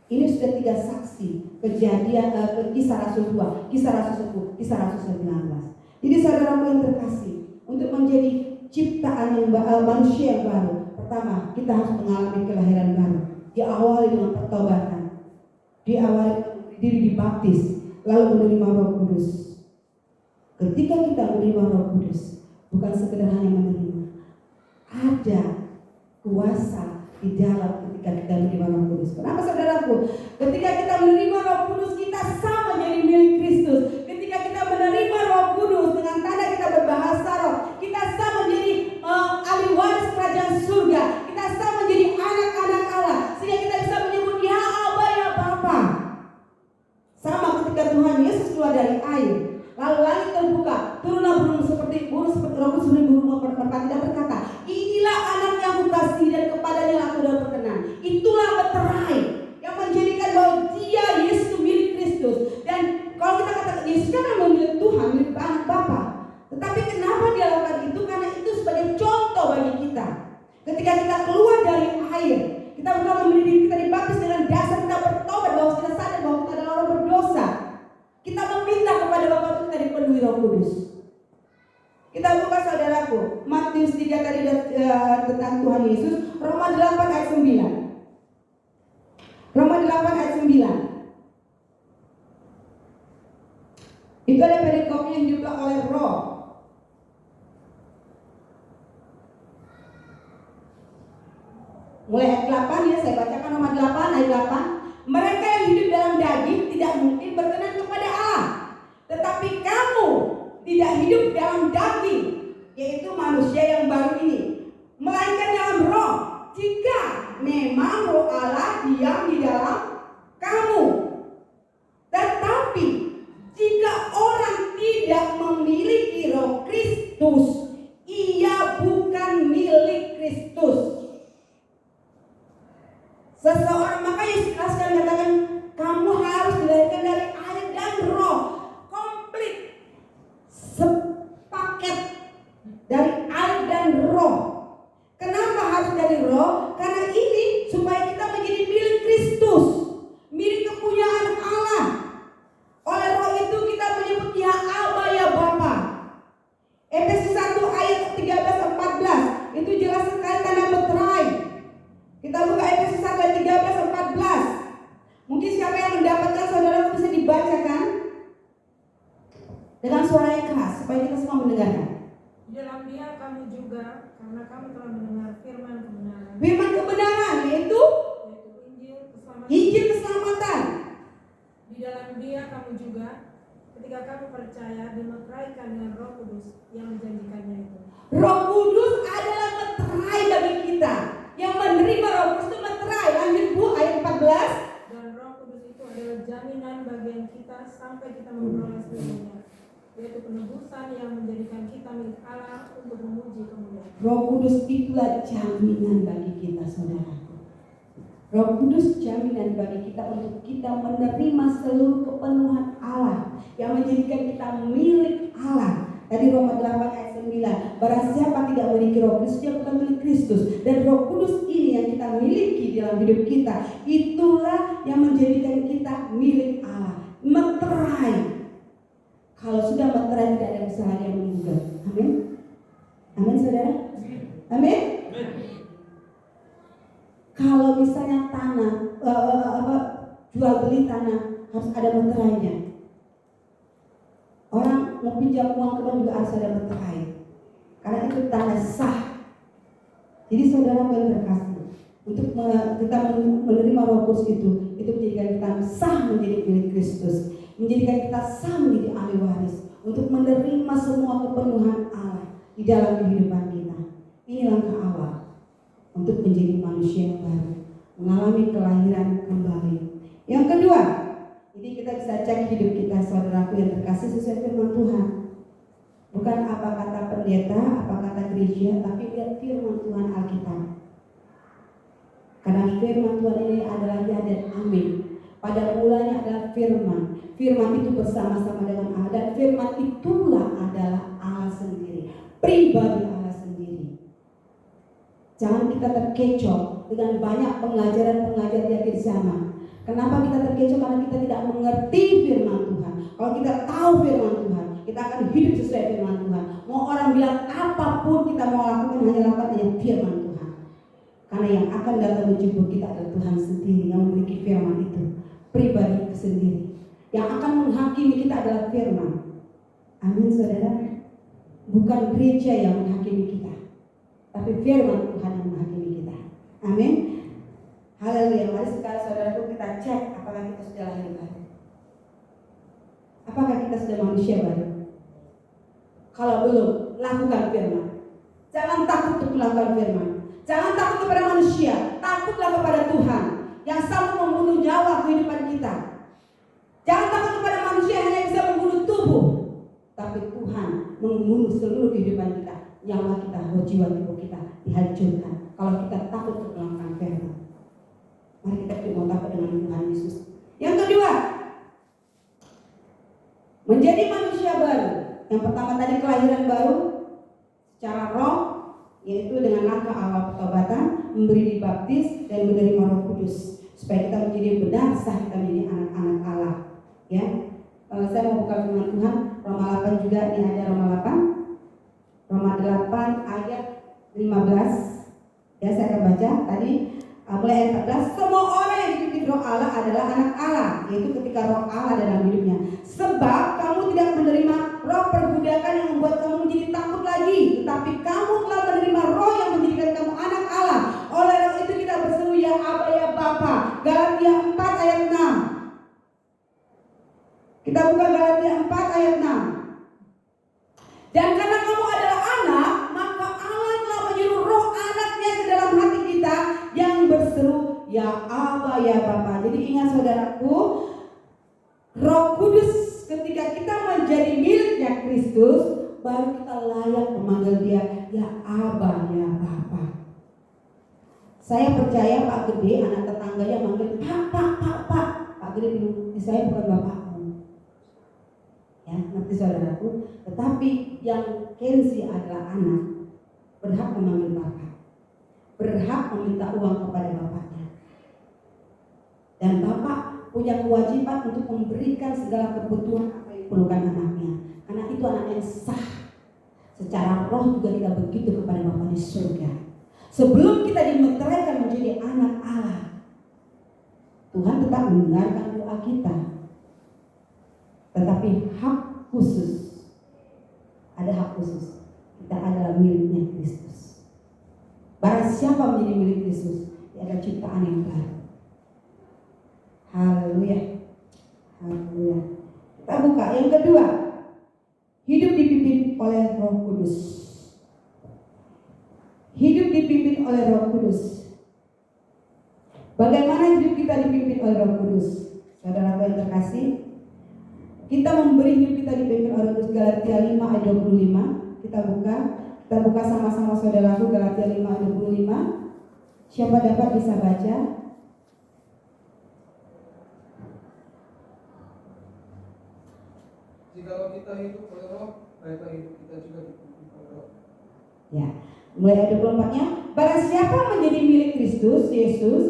Ini sudah 3 saksi. Kejadian Kisah Rasul 2, Kisah Rasul 10, Kisah Rasul 19. Jadi saudaraku yang terkasih, untuk menjadi ciptaan yang manusia yang baru, pertama kita harus mengalami kelahiran baru. Diawali dengan pertobatan, diawali diri dibaptis, lalu menerima Roh Kudus. Ketika kita menerima Roh Kudus, bukan sekedar hanya menerima, ada kuasa di dalam ketika kita menerima Roh Kudus. Kenapa saudaraku? Ketika kita menerima Roh Kudus, kita sama jadi milik Kristus. Ketika kita menerima Roh Kudus dengan tanda kita berbahasa roh, kita sama menjadi ahli waris kerajaan surga. Kita sama menjadi anak-anak Allah, sehingga kita bisa menyebut ya Aba, ya Bapa. Sama ketika Tuhan Yesus keluar dari air, lalu langit terbuka, turunlah burung seperti Roh Kudus seperti burung merpati dan berkata, inilah anak yang kukasihi dan kepadanya aku sudah berkenan. Itulah meterai yang menjadikan bahwa dia Yesus milik Kristus. Dan kalau kita katakan Yesus kan memang milik Tuhan, milik anak Bapa. Tetapi kenapa dia lakukan itu? Karena itu sebagai contoh bagi kita. Ketika kita keluar dari air, kita bukan memberi diri kita dibaptis dengan dasar kita bertobat bahwa kita sadar bahwa kita adalah orang berdosa. Kita meminta kepada Bapa untuk kita dipenuhi Roh Kudus. Kita buka saudaraku, Matius 3 tadi tentang Tuhan Yesus, Roma 8 ayat 9. Roma 8 ayat 9. Itu ada perikop yang juga oleh Roh. Mulai ayat 8 ya, saya bacakan Roma 8 ayat 8. Mereka yang hidup dalam daging tidak mungkin berkenan kepada Allah. Tetapi kamu tidak hidup dalam daging, yaitu manusia yang baru ini, melainkan dalam roh, jika memang roh Allah diam di dalam kamu. Tetapi jika orang tidak memiliki Roh Kristus, ia bukan milik Kristus. Seseorang, makanya jelaskan katakan kamu harus dilahirkan dari air dan roh, komplit, sepaket dari air dan roh. Kenapa harus dari roh? Karena ini supaya kita menjadi milik Kristus, milik kepunyaan Allah. Oleh roh itu kita menyebut ya Aba, ya Bapa. Efesus 1 ayat 13-14 itu jelas sekali tanda meterai. Kita buka Efesus 1 ayat 13-14. Mungkin siapa yang mendapatkan, saudara bisa dibacakan dengan suara yang keras supaya kita semua mendengarkan. Di dalam Dia kamu juga, karena kamu telah mendengar firman kebenaran. Firman kebenaran yaitu Injil keselamatan. Di dalam Dia kamu juga, ketika kamu percaya, dimeteraikan dengan Roh Kudus yang menjanjikannya itu. Roh Kudus adalah meterai bagi kita. Yang menerima Roh Kudus itu meterai. Lanjut Bu, ayat 14. Dan Roh Kudus itu adalah jaminan bagian kita sampai kita memperoleh seluruhnya, yaitu penebusan yang menjadikan kita milik Allah untuk memuji kemuliaan. Roh Kudus itulah jaminan bagi kita, saudaraku. Roh Kudus jaminan bagi kita untuk kita menerima seluruh kepenuhan Allah yang menjadikan kita milik Allah. Tadi Roma 8 ayat 9. Barang siapa tidak memiliki Roh Kristus, dia bukan milik Kristus. Dan Roh Kudus ini yang kita miliki dalam hidup kita, itulah yang menjadikan kita milik Allah. Meterai. Kalau sudah meterai tidak ada yang bisa yang menggugah. Amin. Amin saudara. Amin. beli tanah harus ada meterainya. Orang mau pinjam uang ke bank juga harus ada meterai. Karena itu tanda sah. Jadi saudara yang terkasih, untuk kita menerima Roh Kudus itu menjadikan kita sah menjadi milik Kristus, menjadikan kita sah menjadi ahli waris, untuk menerima semua kepenuhan Allah di dalam kehidupan kita. Ini langkah awal untuk menjadi manusia yang baru, mengalami kelahiran kembali. Yang kedua, jadi kita bisa cek hidup kita, saudaraku yang terkasih, sesuai firman Tuhan. Bukan apa kata pendeta, apa kata gereja, tapi lihat firman Tuhan Alkitab. Karena firman Tuhan ini adalah ya dan amin. Pada mulanya adalah firman. Firman itu bersama-sama dengan Allah, dan firman itulah adalah Allah sendiri, pribadi Allah sendiri. Jangan kita terkecoh dengan banyak pengajaran-pengajar di akhir zaman. Kenapa kita terkecoh? Karena kita tidak mengerti firman Tuhan. Kalau kita tahu firman Tuhan, kita akan hidup sesuai firman Tuhan. Mau orang bilang apapun kita mau lakukan, hanya lakukan hanya firman Tuhan. Karena yang akan datang menjemput kita adalah Tuhan sendiri yang memiliki firman itu, pribadi itu sendiri. Yang akan menghakimi kita adalah firman. Amin saudara. Bukan gereja yang menghakimi kita, tapi firman Tuhan yang menghakimi kita. Amin. Haleluya. Mari sekarang saudaraku kita cek apakah kita sudah lahir baru. Apakah kita sudah manusia baru? Kalau belum, lakukan firman. Jangan takut untuk melakukan firman. Jangan takut kepada manusia, takutlah kepada Tuhan yang sanggup membunuh nyawa kehidupan kita. Jangan takut kepada manusia yang hanya bisa membunuh tubuh, tapi Tuhan membunuh seluruh kehidupan kita, nyawa kita, jiwa tubuh kita dihancurkan kalau kita takut untuk melakukan firman. Mari kita mau takut dengan Tuhan Yesus. Yang kedua, menjadi manusia baru. Yang pertama tadi kelahiran baru secara roh, yaitu dengan langkah awal pertobatan, memberi dibaptis dan menerima Roh Kudus, supaya kita menjadi benar sah, kita menjadi anak-anak Allah. Ya, saya mau buka firman Tuhan Roma 8 juga, ini ada Roma 8, Roma 8 ayat 15. Ya, saya akan baca tadi mulai ayat 14. Semua orang yang dipimpin Roh Allah adalah anak Allah, yaitu ketika Roh Allah dalam hidupnya. Sebab kamu tidak menerima roh perbudakan yang membuat kamu menjadi takut lagi, tetapi kamu telah menerima Roh yang menjadikan kamu anak Allah. Oleh Roh itu kita berseru, ya Aba, ya Bapa. Galatia 4 ayat 6. Kita buka Galatia 4 ayat 6. Dan karena kamu adalah anak, maka Allah telah menyuruh Roh anaknya ke dalam hati kita yang berseru, ya Aba, ya Bapa. Jadi ingat saudaraku, Roh Kudus ketika kita menjadi miliknya Kristus, baru kita layak memanggil dia, ya Aba, ya Bapa. Saya percaya Pak Gede, anak tetangganya manggil Pak. Pak Gede bilang, saya bukan bapakmu. Ya, nanti saudaraku. Tetapi yang Kenzi adalah anak, berhak memanggil bapak, berhak meminta uang kepada bapaknya. Dan bapak punya kewajiban untuk memberikan segala kebutuhan apa yang diperlukan anaknya, karena itu anak yang sah. Secara roh juga kita begitu kepada Bapa di surga. Sebelum kita dimeteraikan menjadi anak Allah, Tuhan tetap mendengarkan doa kita. Tetapi hak khusus, ada hak khusus. Kita adalah miliknya Kristus. Barang siapa menjadi milik Kristus, dia adalah ciptaan yang baru. Haleluya. Haleluya. Kita buka yang kedua, hidup dipimpin oleh Roh Kudus. Hidup dipimpin oleh Roh Kudus. Bagaimana hidup kita dipimpin oleh Roh Kudus? Saudara yang terkasih, kita memberi hidup kita dipimpin oleh Roh Kudus. Galatia 5 ayat 25. Kita buka sama-sama saudaraku, Galatia 5 ayat 25. Siapa dapat bisa baca? Jikalau kita hidup oleh Roh, baiklah hidup kita juga dipimpin oleh Roh. Ya, mulai ayat 24-nya. Barang siapa menjadi milik Kristus Yesus,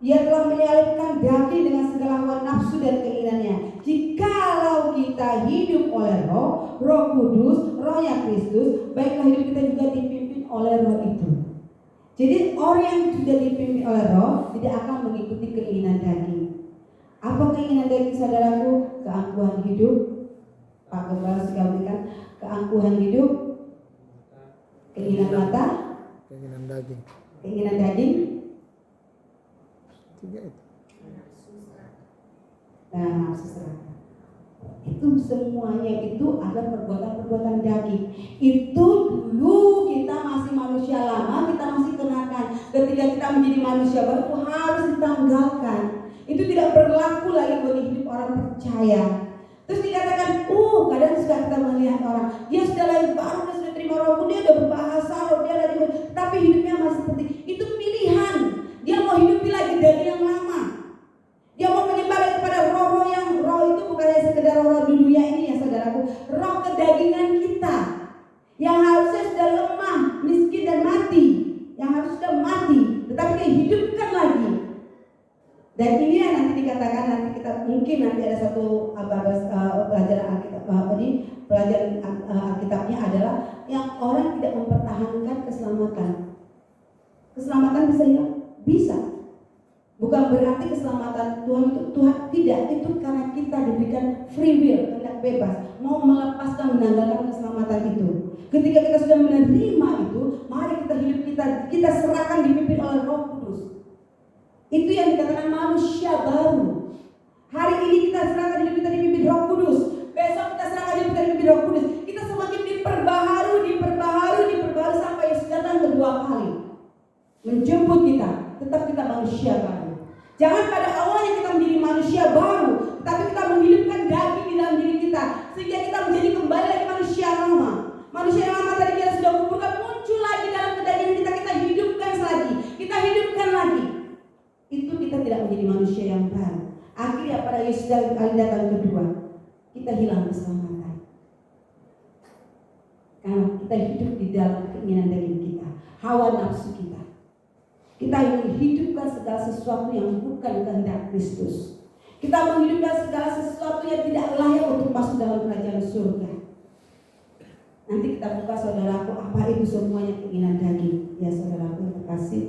ia telah menyalibkan daging dengan segala hawa nafsu dan keinginannya. Jikalau kita hidup oleh Roh, Roh Kudus, Rohnya Kristus, baiklah hidup kita juga dipimpin oleh Roh itu. Jadi orang yang sudah dipimpin oleh Roh tidak akan mengikuti keinginan daging. Apa keinginan daging saudaraku? Keangkuhan hidup. Pak Gembala sudah memberikan keangkuhan hidup, keinginan mata, Keinginan daging. keinginan daging. 3 itu. Nah, nafsu serakah. Itu semuanya itu adalah perbuatan-perbuatan daging. Itu dulu kita masih manusia lama, kita masih kenakan. Ketika kita menjadi manusia baru itu harus ditanggalkan. Itu tidak berlaku lagi bagi hidup orang percaya. Terus dikatakan, kadang suka kita melihat orang, dia sudah lahir baru, dia sudah terima Roh Kudus, dia sudah berbahasa roh, dia lagi, tapi hidupnya masih seperti itu. Pilihan. Dia mau hidupi lagi daging yang lama. Dia mau menyebar kepada roh-roh yang roh itu bukan hanya sekedar roh di dunia ini ya saudaraku, roh kedagingan kita yang harusnya sudah lemah, miskin dan mati, yang harus sudah mati, tetapi dihidupkan lagi. Dan ini yang nanti dikatakan, nanti kita mungkin nanti ada satu pelajaran Alkitab pelajaran Alkitabnya adalah yang orang tidak mempertahankan keselamatan. Keselamatan bisa hilang? Bisa. Bukan berarti keselamatan Tuhan itu Tuhan tidak, itu karena kita diberikan free will, kehendak bebas, mau melepaskan menanggalkan keselamatan itu. Ketika kita sudah menerima itu, mari kita hidup kita serahkan dipimpin oleh Roh Kudus. Itu yang dikatakan manusia baru. Hari ini kita serahkan hidup kita dipimpin Roh Kudus. Besok kita serahkan hidup kita dipimpin Roh Kudus. Kita semakin diperbaharui sampai Yesus datang kedua kali menjemput kita. Tetap kita manusia baru. Jangan pada awalnya kita menjadi manusia baru, tapi kita menghidupkan daging di dalam diri kita sehingga kita menjadi kembali lagi manusia lama. Manusia yang lama tadi kita sudah kuburkan, muncul lagi dalam kedagingan kita hidupkan lagi. Kita hidupkan lagi. Itu kita tidak menjadi manusia yang baru. Akhirnya pada Yesus kali datang kedua, kita hilang keselamatan. Karena kita hidup di dalam keinginan daging kita, hawa nafsu kita. Kita ingin hidupkan segala sesuatu yang bukan kehendak Kristus. Kita menghidupkan segala sesuatu yang tidak layak untuk masuk dalam kerajaan surga. Nanti kita buka saudaraku, apa itu semuanya keinginan daging. Ya saudaraku yang terkasih,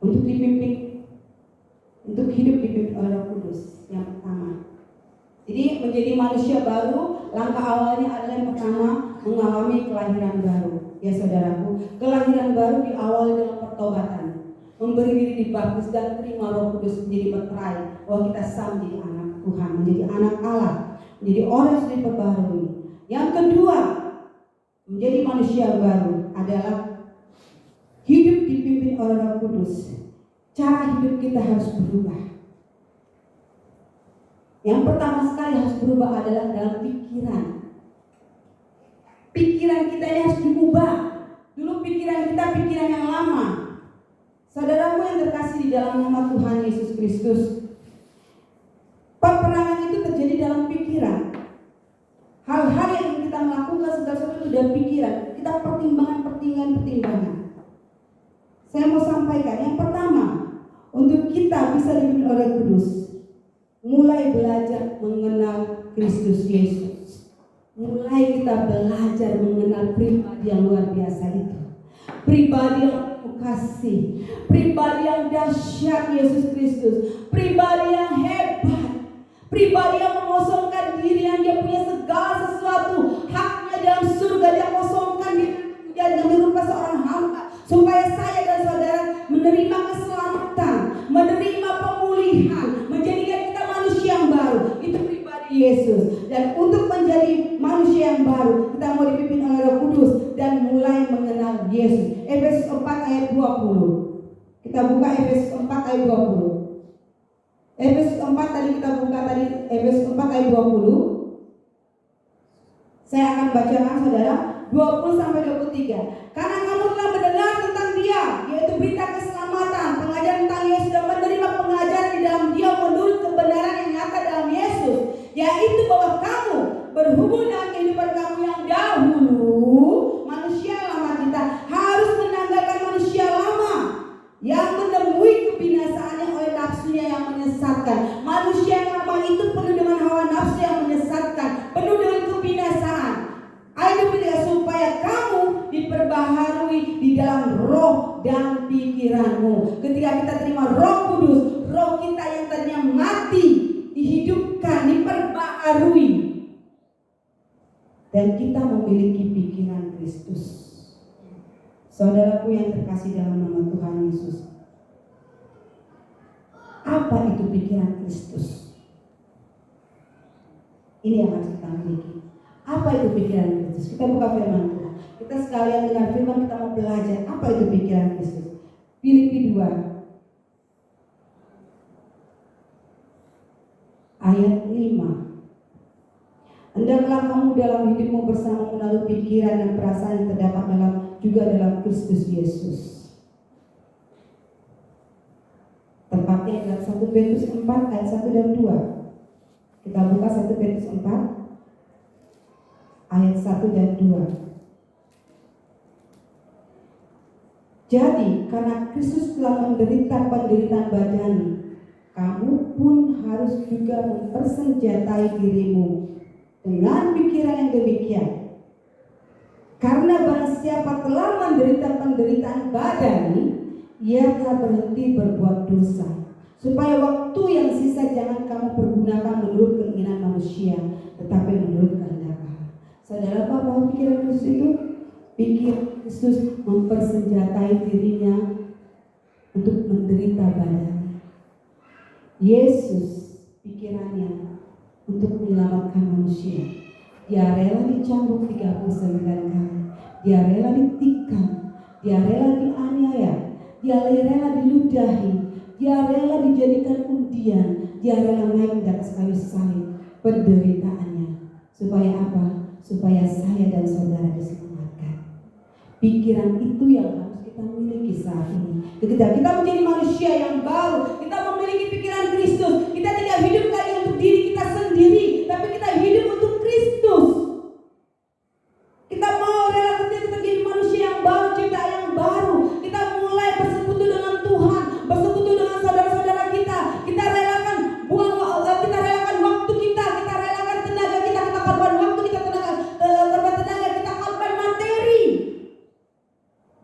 untuk dipimpin, untuk hidup dipimpin oleh Roh Kudus. Yang pertama, jadi menjadi manusia baru, langkah awalnya adalah yang pertama, mengalami kelahiran baru. Ya saudaraku, kelahiran baru diawali dengan pertobatan, memberi diri dibaptis dan terima Roh Kudus, menjadi berterai bahwa kita sah menjadi anak Tuhan, menjadi anak Allah, menjadi orang yang sudah diperbarui. Yang kedua, menjadi manusia baru adalah hidup dipimpin oleh Roh Kudus. Cara hidup kita harus berubah. Yang pertama sekali harus berubah adalah dalam pikiran. Pikiran kita ini harus diubah. Dulu pikiran kita pikiran yang lama. Saudaraku yang terkasih di dalam nama Tuhan Yesus Kristus, peperangan itu terjadi dalam pikiran. Hal-hal yang kita melakukan segala sesuatu itu dalam pikiran. Kita pertimbangan. Saya mau sampaikan yang pertama, untuk kita bisa dipimpin oleh Kudus, mulai belajar mengenal Kristus Yesus. Mulai kita belajar mengenal pribadi yang luar biasa itu, pribadi yang penuh kasih, pribadi yang dahsyat Yesus Kristus, pribadi yang hebat, pribadi yang mengosongkan diri, yang dia punya segala sesuatu, haknya dalam surga dia kosongkan diri, dia merupakan seorang hamba supaya saya dan saudara menerima keselamatan, menerima pemulihan, menjadikan kita manusia yang baru. Itu pribadi Yesus. Dan untuk menjadi manusia yang baru, kita mau dipimpin oleh Roh Kudus dan mulai mengenal Yesus. Efesus 4 ayat 20. Kita buka Efesus 4 ayat 20. Efesus 4 tadi kita buka tadi, Efesus 4 ayat 20. Saya akan bacakan saudara 20 sampai 23. Karena kamu telah mendengar tentang Dia, yaitu berita keselamatan, pengajaran tentang Yesus, dan menerima pengajaran di dalam Dia menurut kebenaran yang nyata dalam Yesus, yaitu bahwa kamu berhubung dengan kehidupan kamu yang dahulu, manusia lama kita harus menanggalkan manusia lama yang menemui kebinasaannya oleh nafsunya yang menyesatkan. Manusia yang lama itu penuh dengan hawa nafsu yang menyesatkan, penuh dengan kebinasaan. Supaya kamu diperbaharui di dalam roh dan pikiranmu. Ketika kita terima Roh Kudus, roh kita yang tadinya mati dihidupkan, diperbaharui, dan kita memiliki pikiran Kristus. Saudaraku yang terkasih dalam nama Tuhan Yesus, apa itu pikiran Kristus? Ini yang harus kita miliki. Apa itu pikiran Kristus? Kita buka firman Tuhan. Kita sekalian dengan firman kita mau belajar apa itu pikiran Kristus. Filipi 2 ayat 5. Hendaklah kamu dalam hidupmu bersama menaruh pikiran dan perasaan yang terdapat dalam Kristus Yesus. Tempatnya dalam 1 Petrus 4 ayat 1 dan 2. Kita buka 1 Petrus 4 ayat 1 dan 2. Jadi karena Kristus telah menderita penderitaan badani, kamu pun harus juga mempersenjatai dirimu dengan pikiran yang demikian. Karena barang siapa telah menderita penderitaan badani, ia telah berhenti berbuat dosa, supaya waktu yang sisa jangan kamu pergunakan menurut keinginan manusia, tetapi menurut kehendak Allah. Saudara, apa pikiran Kristus itu? Pikir Kristus mempersenjatai dirinya untuk menderita badani. Yesus pikirannya untuk menyelamatkan manusia. Dia rela dicambuk 39 kali. Dia rela ditikam. Dia rela dianiaya. Dia rela diludahi. Dia rela dijadikan undian. Dia rela naik di atas kayu salib. Penderitaannya. Supaya apa? Supaya saya dan saudara diselamatkan. Pikiran itu yang harus kita miliki saat ini. Ketika kita menjadi manusia yang baru, kita memiliki pikiran Kristus. Kita tidak hidup lagi untuk diri kita sendiri, tapi kita hidup untuk Kristus. Kita mau rela kita menjadi manusia yang baru, ciptaan yang baru. Kita mulai bersekutu dengan Tuhan, bersekutu dengan saudara-saudara kita. Kita relakan kita relakan waktu kita relakan tenaga kita korban waktu, kita korban tenaga, kita korban materi.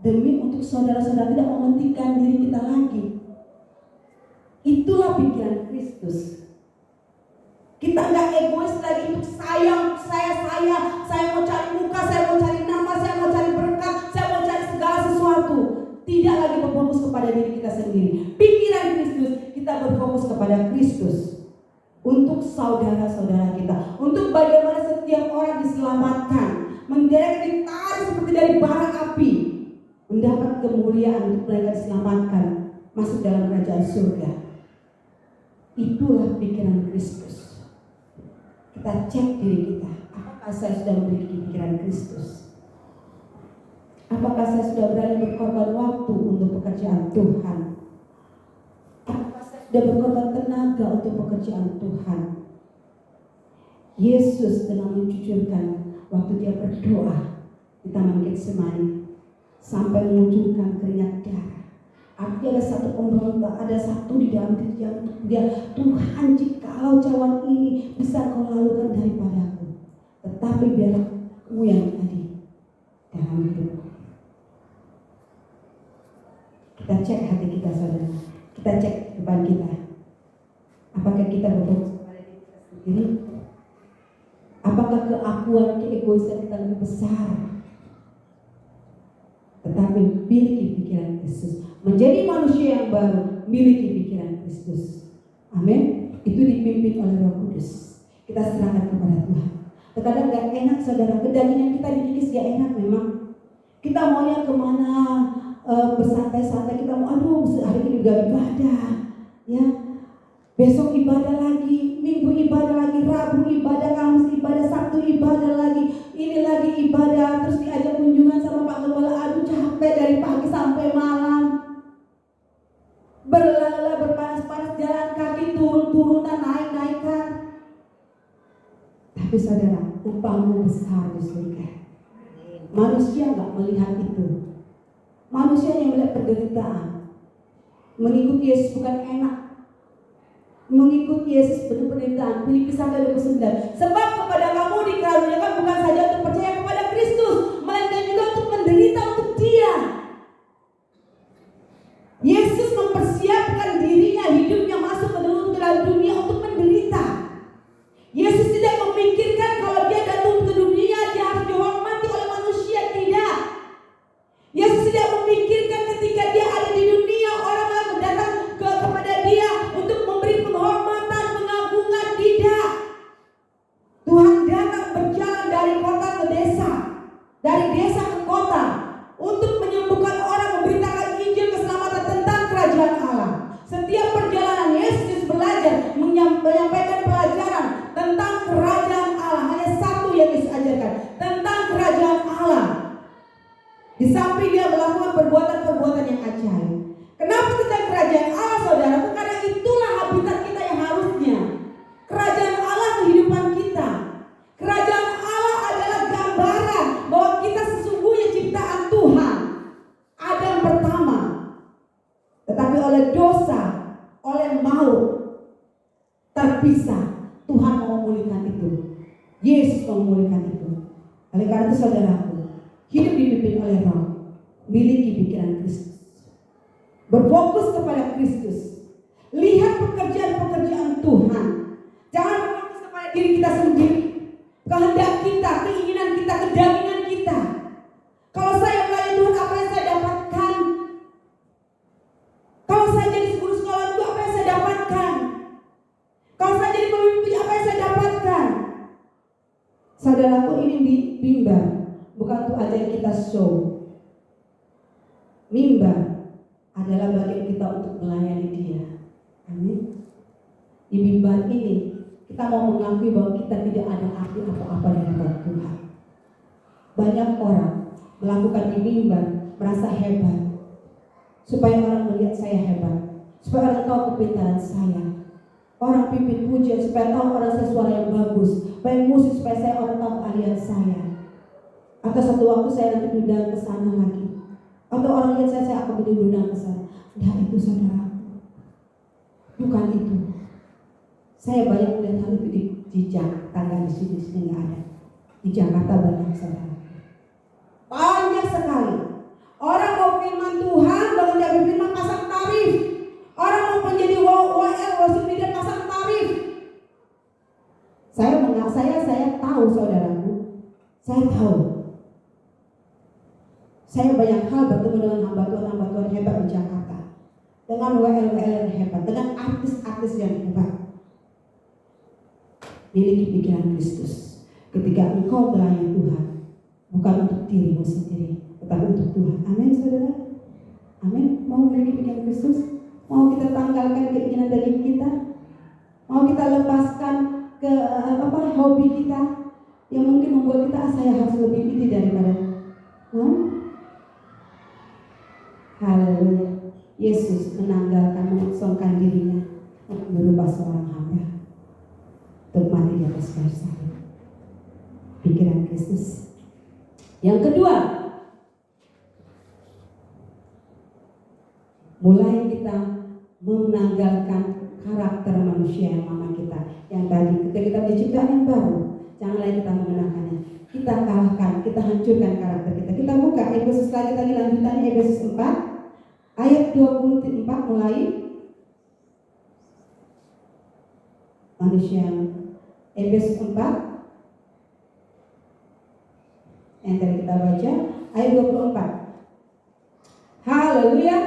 Demi untuk saudara-saudara tidak mementingkan diri kita lagi. Itulah pikiran Kristus. Kita nggak egois lagi untuk saya mau cari muka, saya mau cari nama, saya mau cari berkat, saya mau cari segala sesuatu. Tidak lagi berfokus kepada diri kita sendiri. Pikiran Kristus, kita berfokus kepada Kristus. Untuk saudara-saudara kita, untuk bagaimana setiap orang diselamatkan, menderek ditarik seperti dari bara api, mendapat kemuliaan untuk mereka diselamatkan masuk dalam kerajaan surga. Itulah pikiran Kristus. Kita cek diri kita, apakah saya sudah memiliki pikiran Kristus? Apakah saya sudah berani berkorban waktu untuk pekerjaan Tuhan? Apakah saya sudah berkorban tenaga untuk pekerjaan Tuhan? Yesus telah mencucurkan waktu dia berdoa di Taman Getsemani sampai mengucurkan keringat darah. Artinya ada satu pemberontak, ada satu di dalam dia, Tuhan, jikalau cawan ini bisa kau lalukan daripadaku, tetapi biarlah kamu yang tadi dalam hidupku. Kita cek hati kita, saudara. Kita cek depan kita. Apakah kita berfokus kepada diri kita sendiri? Apakah keakuan, keegoisan kita lebih besar? Tetapi miliki pikiran Kristus. Menjadi manusia yang baru, miliki pikiran Kristus. Amin. Itu dipimpin oleh Roh Kudus. Kita serahkan kepada Tuhan. Terkadang gak enak, saudara. Kedagingan kita dikikis gak enak memang. Kita maunya kemana, bersantai-santai. Kita mau, hari ini udah ibadah, ya. Besok ibadah lagi, Minggu ibadah lagi, Rabu ibadah, Kamis ibadah, Sabtu ibadah lagi, ini lagi ibadah, terus diajak kunjungan sama Pak Gembala. Aduh, capek dari pagi sampai malam. Berlala, berpanas-panas, jalan kaki, turun-turunan, naik-naikan. Tapi saudara, upahmu besar di surga. Manusia gak melihat itu. Manusia yang melihat penderitaan. Mengikuti Yesus bukan enak. Mengikuti Yesus penuh penderitaan. Filipi 1:29. Sebab kepada kamu dikaruniakan bukan saja untuk percaya kepada Kristus, melainkan juga untuk menderita untuk Dia. dalam dunia untuk menderita. Yesus tidak memikirkan kalau dia datang ke dunia dia harus dihormati oleh manusia, tidak. Yesus tidak memikirkan ketika dia ada di dunia orang akan datang kepada dia untuk memberi penghormatan, pengagungan, tidak. Tuhan datang berjalan dari kota ke desa, dari desa ke kota, untuk menyembuhkan orang, memberitakan Injil keselamatan tentang kerajaan Allah. Setiap perjalanan Yesus belajar menyampaikan pelajaran tentang kerajaan Allah. Hanya satu yang Yesus ajarkan, tentang kerajaan Allah. Di samping dia melakukan perbuatan-perbuatan yang ajaib. Kenapa tentang kerajaan Allah, saudara? Karena itulah habitat kita yang harusnya. Kerajaan Allah kehidupan kita. Kerajaan Allah adalah gambaran bahwa kita sesungguhnya ciptaan Tuhan. Adam pertama. Tetapi oleh dosa, oleh maut, terpisah. Tuhan mau memulihkan itu. Yesus mau memulihkan itu. Oleh karena itu saudaraku, hidup dipimpin oleh Roh, miliki pikiran Kristus, berfokus kepada Kristus, lihat pekerjaan-pekerjaan Tuhan. Jangan berfokus kepada diri kita sendiri, kehendak kita, keinginan kita, kedagingan kita. Kalau saya melayani Tuhan, apa yang saya dapatkan? Kalau saya jadi guru sekolah itu, apa yang saya dapatkan? Kalau saya jadi pemimpin, apa yang saya dapatkan? Saudaraku, ini di mimbar bukan untuk ajar kita show. Mimbar adalah bagian kita untuk melayani Dia. Amin. Di mimbar ini kita mau mengakui bahwa kita tidak ada arti apa-apa di hadapan Tuhan. Banyak orang melakukan di mimbar merasa hebat, supaya orang melihat saya hebat, supaya orang tahu kepintaran saya. Orang pimpin pujian supaya tahu orang saya suara yang bagus, baik musik supaya saya orang tahu keahlian saya. Atau satu waktu saya nanti diundang ke sana lagi. Atau orang lihat saya akan diundang ke sana. Nah itu saudara, bukan itu. Saya banyak melihat hal itu di Jakarta, di sini nggak ada. Di Jakarta banyak saudara. Banyak sekali. Orang mau firman Tuhan, kalau dia firman pasang tarif. Orang mau menjadi WL, worship leader pasang tarif. Saya tahu saudaraku. Saya tahu. Saya banyak hal bertemu dengan hamba Tuhan hebat di Jakarta. Dengan WL yang hebat, dengan artis-artis yang hebat. Miliki pikiran Kristus. Ketika engkau melayani Tuhan, bukan untuk dirimu sendiri, tetapi untuk Tuhan. Amin saudara. Amin. Mau memiliki pikiran Kristus? Mau kita tanggalkan keinginan daging kita? Mau kita lepaskan ke hobi kita yang mungkin membuat kita saya harus lebih ini daripada Haleluya. Yesus menanggalkan, mengosongkan dirinya untuk berubah seorang hamba, untuk mati di atas kayu salib. Pikiran Kristus. Yang kedua, mulai kita menanggalkan karakter manusia yang lama kita, yang tadi ketika kita diciptakan yang baru, jangan lagi kita mengenakannya. Kita kalahkan, kita hancurkan karakter kita. Kita buka Efesus lagi lanjutannya, Efesus 4 ayat 24 mulai. Manusia, Efesus 4 yang tadi kita baca ayat 24. Haleluya.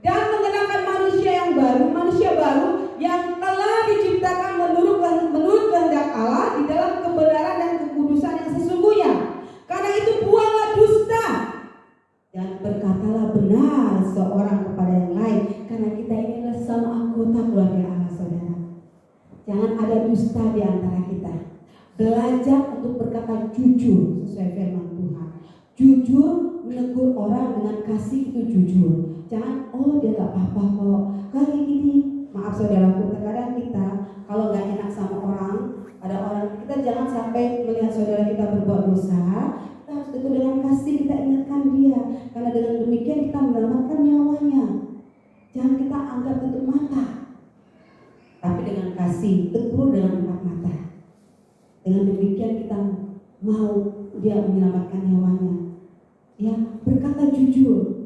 Dan mengenakan manusia yang baru, manusia baru yang telah diciptakan menurut kehendak Allah di dalam kebenaran dan kekudusan yang sesungguhnya. Karena itu buanglah dusta dan berkatalah benar seorang kepada yang lain, karena kita ini adalah sama anggota keluarga Allah, saudara. Jangan ada dusta di antara kita. Belajar untuk berkata jujur sesuai firman Tuhan. Jujur menegur orang dengan kasih, itu jujur. Jangan, dia gak apa-apa kok, kayak gini. Maaf saudaraku, terkadang kita kalau gak enak sama orang, ada orang, kita jangan sampai melihat saudara kita berbuat dosa. Kita harus tegur dengan kasih, kita ingatkan dia. Karena dengan demikian kita menyelamatkan nyawanya. Jangan kita anggap tutup mata, tapi dengan kasih, tegur dengan empat mata. Dengan demikian kita mau dia menyelamatkan nyawanya. Ya, berkata jujur.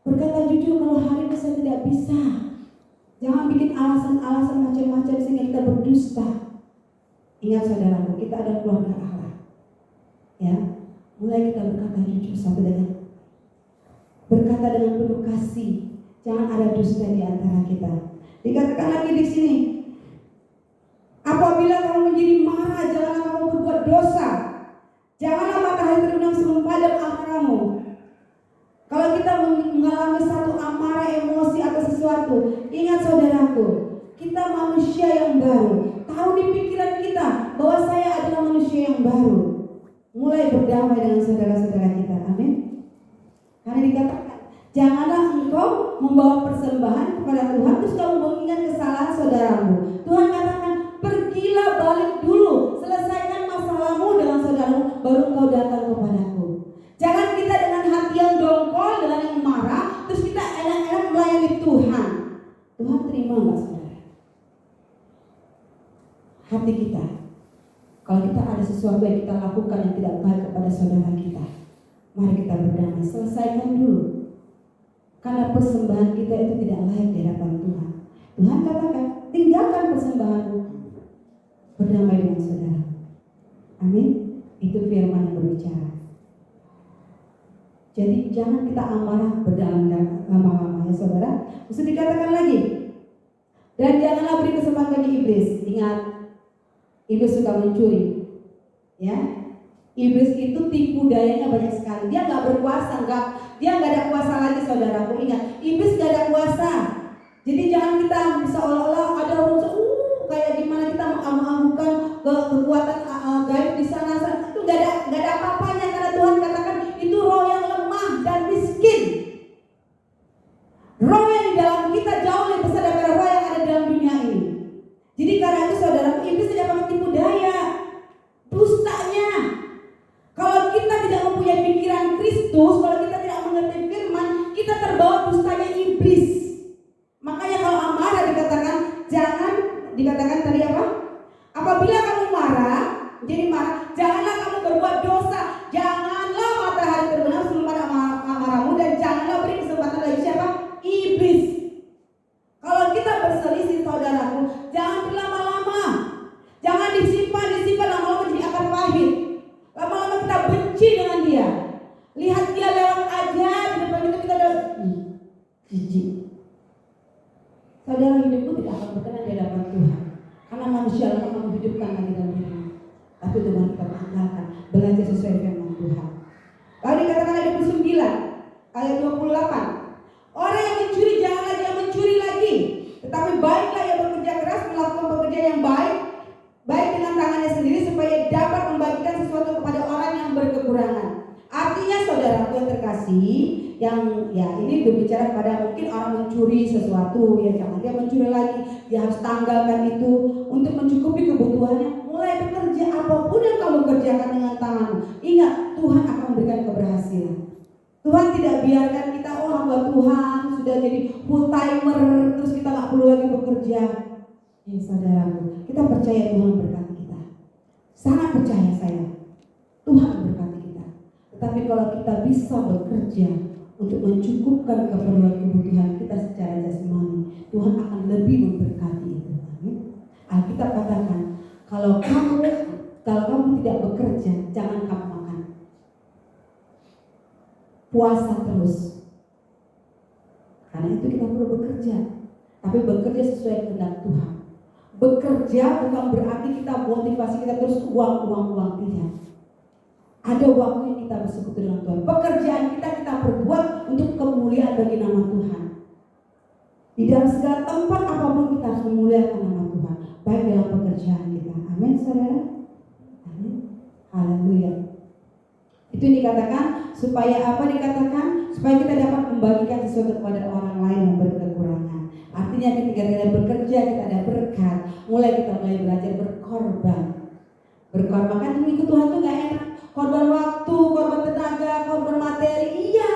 Berkata jujur, kalau hari ini saya tidak bisa, Jangan bikin alasan-alasan macam-macam sehingga kita berdusta. Ingat saudaraku, kita ada keluarga Allah. Ya, mulai kita berkata jujur satu dengan berkata dengan penuh kasih. Jangan ada dusta di antara kita. Dikatakan lagi di sini, apabila kamu menjadi marah, janganlah kamu berbuat dosa. Janganlah matahari terbenam sebelum padam amarahmu. Kalau kita mengalami satu amarah, emosi atau sesuatu, ingat saudaraku, kita manusia yang baru. Tahu di pikiran kita bahwa saya adalah manusia yang baru. Mulai berdamai dengan saudara-saudara kita. Amin. Karena dikatakan, janganlah engkau membawa persembahan kepada Tuhan terus kamu mengingat kesalahan saudaramu. Tuhan katakan, pergilah balik dulu, selesaikan masalahmu dengan saudaramu, baru engkau datang kepadaku. Jangan kita dengan hati yang dongkol, dengan yang marah, terus kita enak-enak melayani Tuhan. Tuhan terima enggak saudara? Hati kita, kalau kita ada sesuatu yang kita lakukan yang tidak baik kepada saudara kita, mari kita berdamai, selesaikan dulu. Karena persembahan kita itu tidak layak di hadapan Tuhan. Tuhan katakan, tinggalkan persembahanmu, berdamai dengan saudara. Amin. Itu firman yang berbicara. Jadi jangan kita amarah berdalam lama-lama ya saudara. Terus dikatakan lagi, dan janganlah beri kesempatan bagi iblis. Ingat, iblis suka mencuri. Ya, iblis itu tipu dayanya banyak sekali. Dia nggak berkuasa, dia nggak ada kuasa lagi saudaraku. Ingat, iblis nggak ada kuasa. Jadi jangan kita seolah-olah ada unsur kayak gimana kita mengamukan kekuatan gaib di sana. Itu nggak ada apa-apanya karena Tuhan katakan itu roh yang lemah dan miskin. Roh yang di dalam kita jauh lebih besar daripada roh yang ada dalam dunia ini. Jadi karena itu saudaraku, iblis tidak pakai tipu daya, dustanya. Kalau kita tidak mempunyai pikiran Kristus, kalau kita tidak mengerti firman, kita terbawa dustanya iblis. Makanya kalau amarah dikatakan tadi apa? Apabila kamu marah, jadi marah, janganlah kamu berbuat dosa. Janganlah matahari terbenam sebelum pada amarahmu, dan janganlah beri kesempatan bagi siapa? Iblis. Kalau kita berselisih saudaraku, jangan berlama-lama. Jangan disimpan lama-lama jadi akan pahit. Lama-lama kita benci dengan dia. Lihat dia lewat aja di depan kita udah jijik. Saudara, hidupku tidak akan berkenan di hadapan Tuhan. Karena manusia akan menghidupkan lagi dalam hidupmu. Tapi Tuhan kita mengandalkan, belajar sesuai firman Tuhan. Lalu dikatakan ayat 29, ayat 28. Orang yang mencuri janganlah dia mencuri lagi, tetapi baiklah ia bekerja keras melakukan pekerjaan yang baik dengan tangannya sendiri supaya dapat membagikan sesuatu kepada orang yang berkekurangan. Artinya saudaraku yang terkasih, yang ya ini berbicara pada mungkin orang mencuri sesuatu, ya jangan dia mencuri lagi, dia harus tanggalkan itu untuk mencukupi kebutuhannya. Mulai bekerja apapun yang kamu kerjakan dengan tanganmu, ingat Tuhan akan memberikan keberhasilan. Tuhan tidak biarkan kita hamba Tuhan sudah jadi full timer terus kita nggak perlu lagi bekerja. Ya saudaraku, kita percaya Tuhan berkati kita. Sangat percaya saya, Tuhan berkati kita. Tetapi kalau kita bisa bekerja untuk mencukupkan kebutuhan kita secara jasmani, Tuhan akan lebih memberkati itu. Alkitab katakan, kalau kamu tidak bekerja, jangan kamu makan. Puasa terus. Karena itu kita perlu bekerja, tapi bekerja sesuai kehendak Tuhan. Bekerja bukan berarti kita motivasi kita terus uang tidak. Ada waktu yang kita bersekutu dengan Tuhan. Pekerjaan kita perbuat untuk kemuliaan bagi nama Tuhan. Di dalam segala tempat apapun kita harus memuliakan nama Tuhan, baik dalam pekerjaan kita. Amin saudara. Amin. Haleluya. Itu dikatakan supaya apa dikatakan? Supaya kita dapat membagikan sesuatu kepada orang lain yang berkekurangan. Artinya ketika kita bekerja kita ada berkat. Kita mulai belajar berkorban. Berkorban kan mengikut Tuhan tuh gak enak. Korban waktu, korban tenaga, korban materi, iya.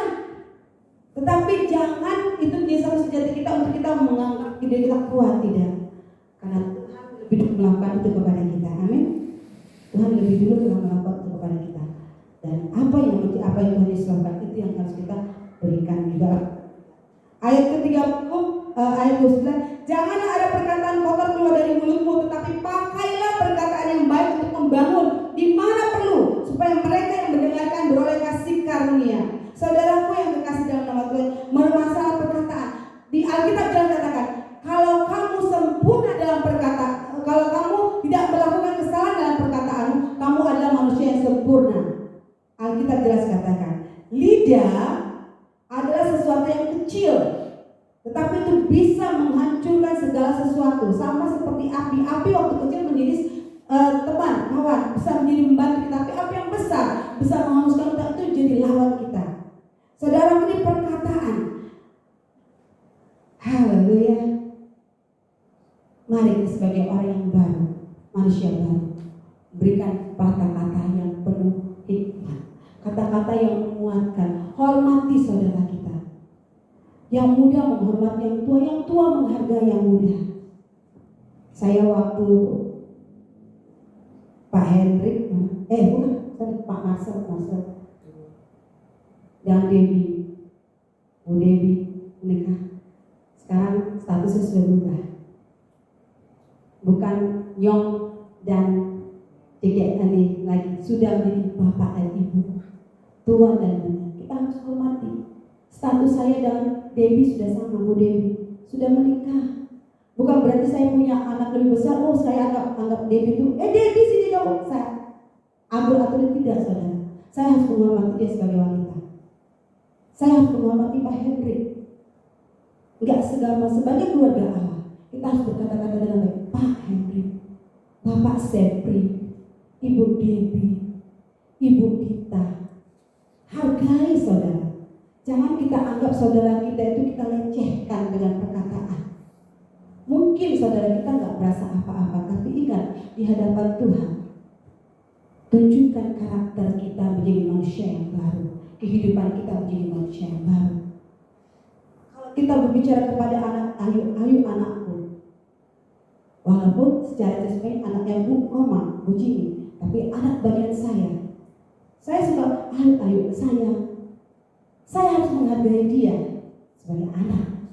Tetapi jangan itu menjadi satu senjata kita untuk kita menganggap diri kita kuat, tidak. Karena Tuhan lebih dulu melakukan itu kepada kita. Amin. Tuhan lebih dulu telah melakukan itu kepada kita. Dan apa yang Tuhan Yesus lakukan itu yang harus kita berikan juga. Ayat ke-30, ayat 29, Janganlah ada perkataan kotor keluar dari mulutmu, tetapi pakailah perkataan yang baik untuk membangun di mana perlu, supaya mereka yang mendengarkan beroleh kasih karunia. Saudaraku yang kekasih dalam nama Tuhan, bermasalah perkataan. Di Alkitab jangan katakan, kalau kamu sempurna dalam perkataan, kalau kamu tidak melakukan kesalahan dalam perkataan, kamu adalah manusia yang sempurna. Alkitab jelas katakan, lidah adalah sesuatu yang kecil, tetapi itu bisa menghancurkan segala sesuatu. Sama seperti api. Api waktu kecil menjadi teman, kawan, bisa menjadi membantu kita. Tapi api yang besar bisa menghanguskan kita, itu jadi lawan kita. Saudara, ini perkataan. Haleluya. Mari kita sebagai orang yang baru, manusia baru, berikan kata-kata yang penuh hikmat, kata-kata yang menguatkan. Hormati saudara kita. Yang muda menghormati yang tua menghargai yang muda. Saya waktu Pak Hendrik, Pak Marcel dan Bu Dewi menikah. Sekarang statusnya sudah berubah. Bukan Nyong dan Dedek Ani lagi, sudah menjadi bapak dan ibu, tua dan muda. Kita harus hormati. Status saya dan Dewi sudah sama, Bu Dewi sudah menikah. Bukan berarti saya punya anak lebih besar, saya anggap Dewi itu, Dewi sini dong. Saya ambil atau tidak, saudara. Saya harus menghormati dia sebagai wanita. Saya harus menghormati Pak Hendrik. Enggak sebagai keluarga Allah. Kita harus berkata-kata dengan baik. Pak Hendrik, Bapak Sepri, Ibu Dewi, Ibu Dita. Hargai saudara. Jangan kita anggap saudara kita itu kita lecehkan dengan perkataan. Mungkin saudara kita nggak merasa apa-apa, tapi ingat di hadapan Tuhan, tunjukkan karakter kita menjadi manusia yang baru, kehidupan kita menjadi manusia yang baru. Kalau kita berbicara kepada anak, ayo anakku, walaupun secara resmi anaknya Bu Jimmy, tapi anak bagian saya suka ayo saya harus menghargai dia sebagai anak,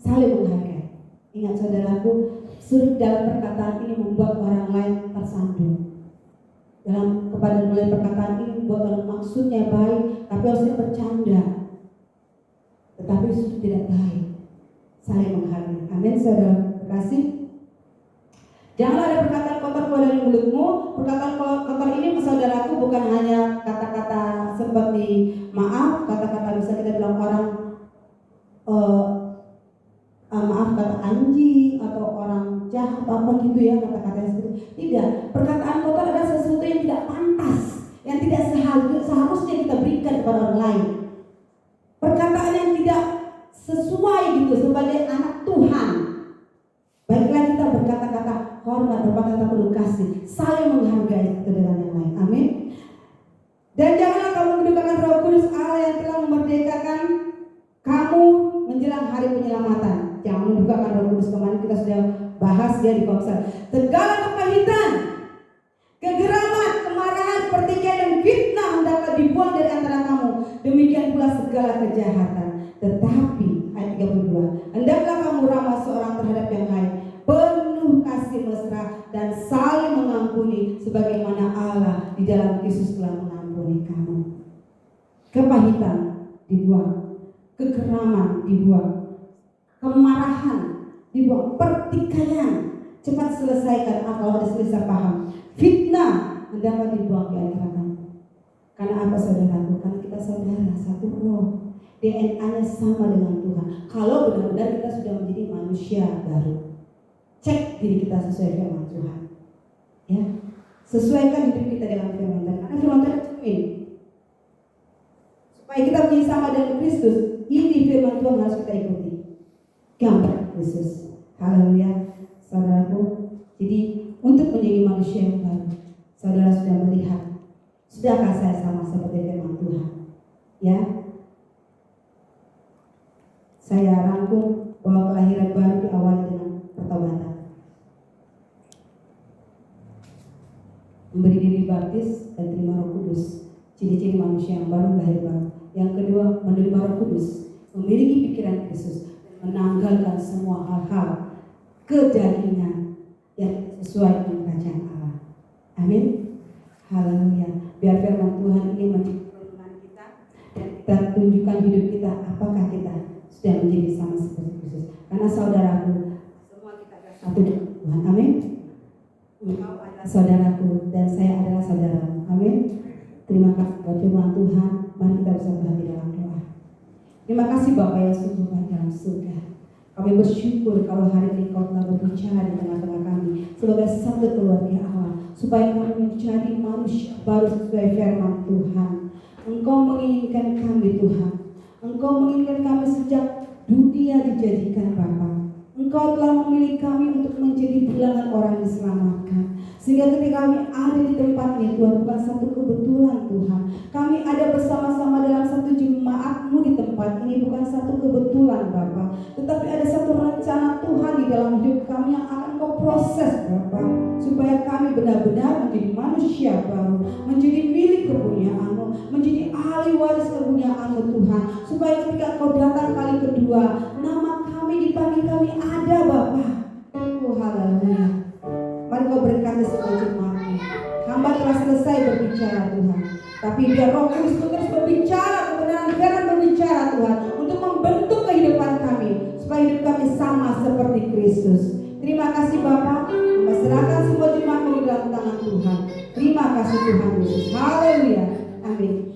saling menghargai. Ingat saudaraku, sulit dalam perkataan ini membuat orang lain tersandung. Kepada mulai perkataan ini membuat orang maksudnya baik, tapi harusnya bercanda, tetapi itu tidak baik. Saling menghargai. Amin, saudara kasih. Janganlah ada perkataan kotor keluar dari mulutmu. Perkataan kotor ini, saudaraku, bukan hanya kata-kata seperti maaf, kata-kata bisa kita bilang orang maaf, kata anjing atau orang jahat apa gitu ya, kata-kata seperti itu. Tidak. Perkataan kotor adalah sesuatu yang tidak pantas, yang tidak seharusnya kita berikan kepada orang lain. Perkataan yang tidak sesuai gitu sebagai anak Tuhan. Baiklah kita berkata-kata hormat, berkata-kata penuh kasih, saling menghargai satu dengan yang lain. Amin. Dan janganlah kamu mendukakan Roh Kudus Allah yang telah memerdekakan kamu menjelang hari penyelamatan. Jangan mendukakan Roh Kudus. Kemarin kita sudah bahas dia di Komsel. Segala kepahitan, kegeraman, kemarahan, pertikaian dan fitnah hendaklah dibuang dari antara kamu. Demikian pula segala kejahatan. Tetapi ayat 32, hendaklah kamu ramah seorang terhadap yang lain, penuh kasih mesra dan saling mengampuni, sebagaimana Allah di dalam Kristus telah mengampuni kamu. Kepahitan dibuang, kegeraman dibuang, kemarahan dibuang, pertikaian cepat selesaikan kalau ada selisih paham, fitnah hendaklah dibuang di antara kamu. Karena apa saudaraku? Karena kita saudara satu roh, DNA-nya sama dengan Tuhan. Kalau benar-benar kita sudah menjadi manusia baru, cek diri kita sesuai firman Tuhan. Ya, sesuaikan hidup kita dengan firman Tuhan. Karena firman Tuhan cermin. Supaya kita menjadi sama dengan Kristus, ini firman Tuhan harus kita ikuti. Gambar Kristus. Haleluya, saudaraku. Jadi untuk menjadi manusia yang baru, saudara sudah melihat, sudahkah saya sama seperti firman Tuhan? Ya, saya rangkum bahwa kelahiran baru diawali dengan pertobatan. Memberi diri baptis dan terima Roh Kudus, ciri-ciri manusia yang baru lahir baru. Yang kedua, menerima Roh Kudus, memiliki pikiran Kristus, dan menanggalkan semua hal-hal kedagingan yang sesuai dengan kerajaan Allah. Amin. Haleluya. Biar firman Tuhan ini menjadi perlindungan kita dan kita tunjukkan hidup kita apakah kita sudah menjadi sama seperti Kristus. Karena saudaraku, semua kita adalah satu dengan Tuhan. Amin. Engkau adalah saudaraku dan saya adalah saudaramu. Amin. Terima kasih buat firman Tuhan. Mari kita bersatu hati dalam doa. Terima kasih Bapa yang sungguh baik dalam surga. Kami bersyukur kalau hari ini Kau telah berbicara di tengah-tengah kami sebagai satu keluarga Allah, supaya kami menjadi manusia baru sesuai firman Tuhan. Engkau menginginkan kami Tuhan. Engkau menginginkan kami sejak dunia dijadikan Bapa. Engkau telah memilih kami untuk menjadi bilangan orang yang diselamatkan. Sehingga ketika kami ada di tempat ini Tuhan, bukan satu kebetulan Tuhan. Kami ada bersama-sama dalam satu jemaat-Mu di tempat ini, bukan satu kebetulan Bapa. Tetapi ada satu rencana Tuhan di dalam hidup kami yang akan Kau proses Bapa, supaya kami benar-benar menjadi manusia baru, menjadi milik kepunyaan-Mu, menjadi ahli waris kepunyaan-Mu Tuhan. Supaya ketika Kau datang kali kedua, nama kami dipanggil, kami ada Bapa. Oh haleluya. Mari Kau berkati semua jemaat ini. Hamba telah selesai berbicara Tuhan, tapi biar Roh Kudus terus berbicara, kebenaran firman berbicara Tuhan, untuk membentuk kehidupan kami supaya hidup kami sama seperti Kristus. Terima kasih Bapa. Hamba serahkan semua jemaat di dalam tangan Tuhan. Terima kasih Tuhan Yesus. Haleluya. Amin.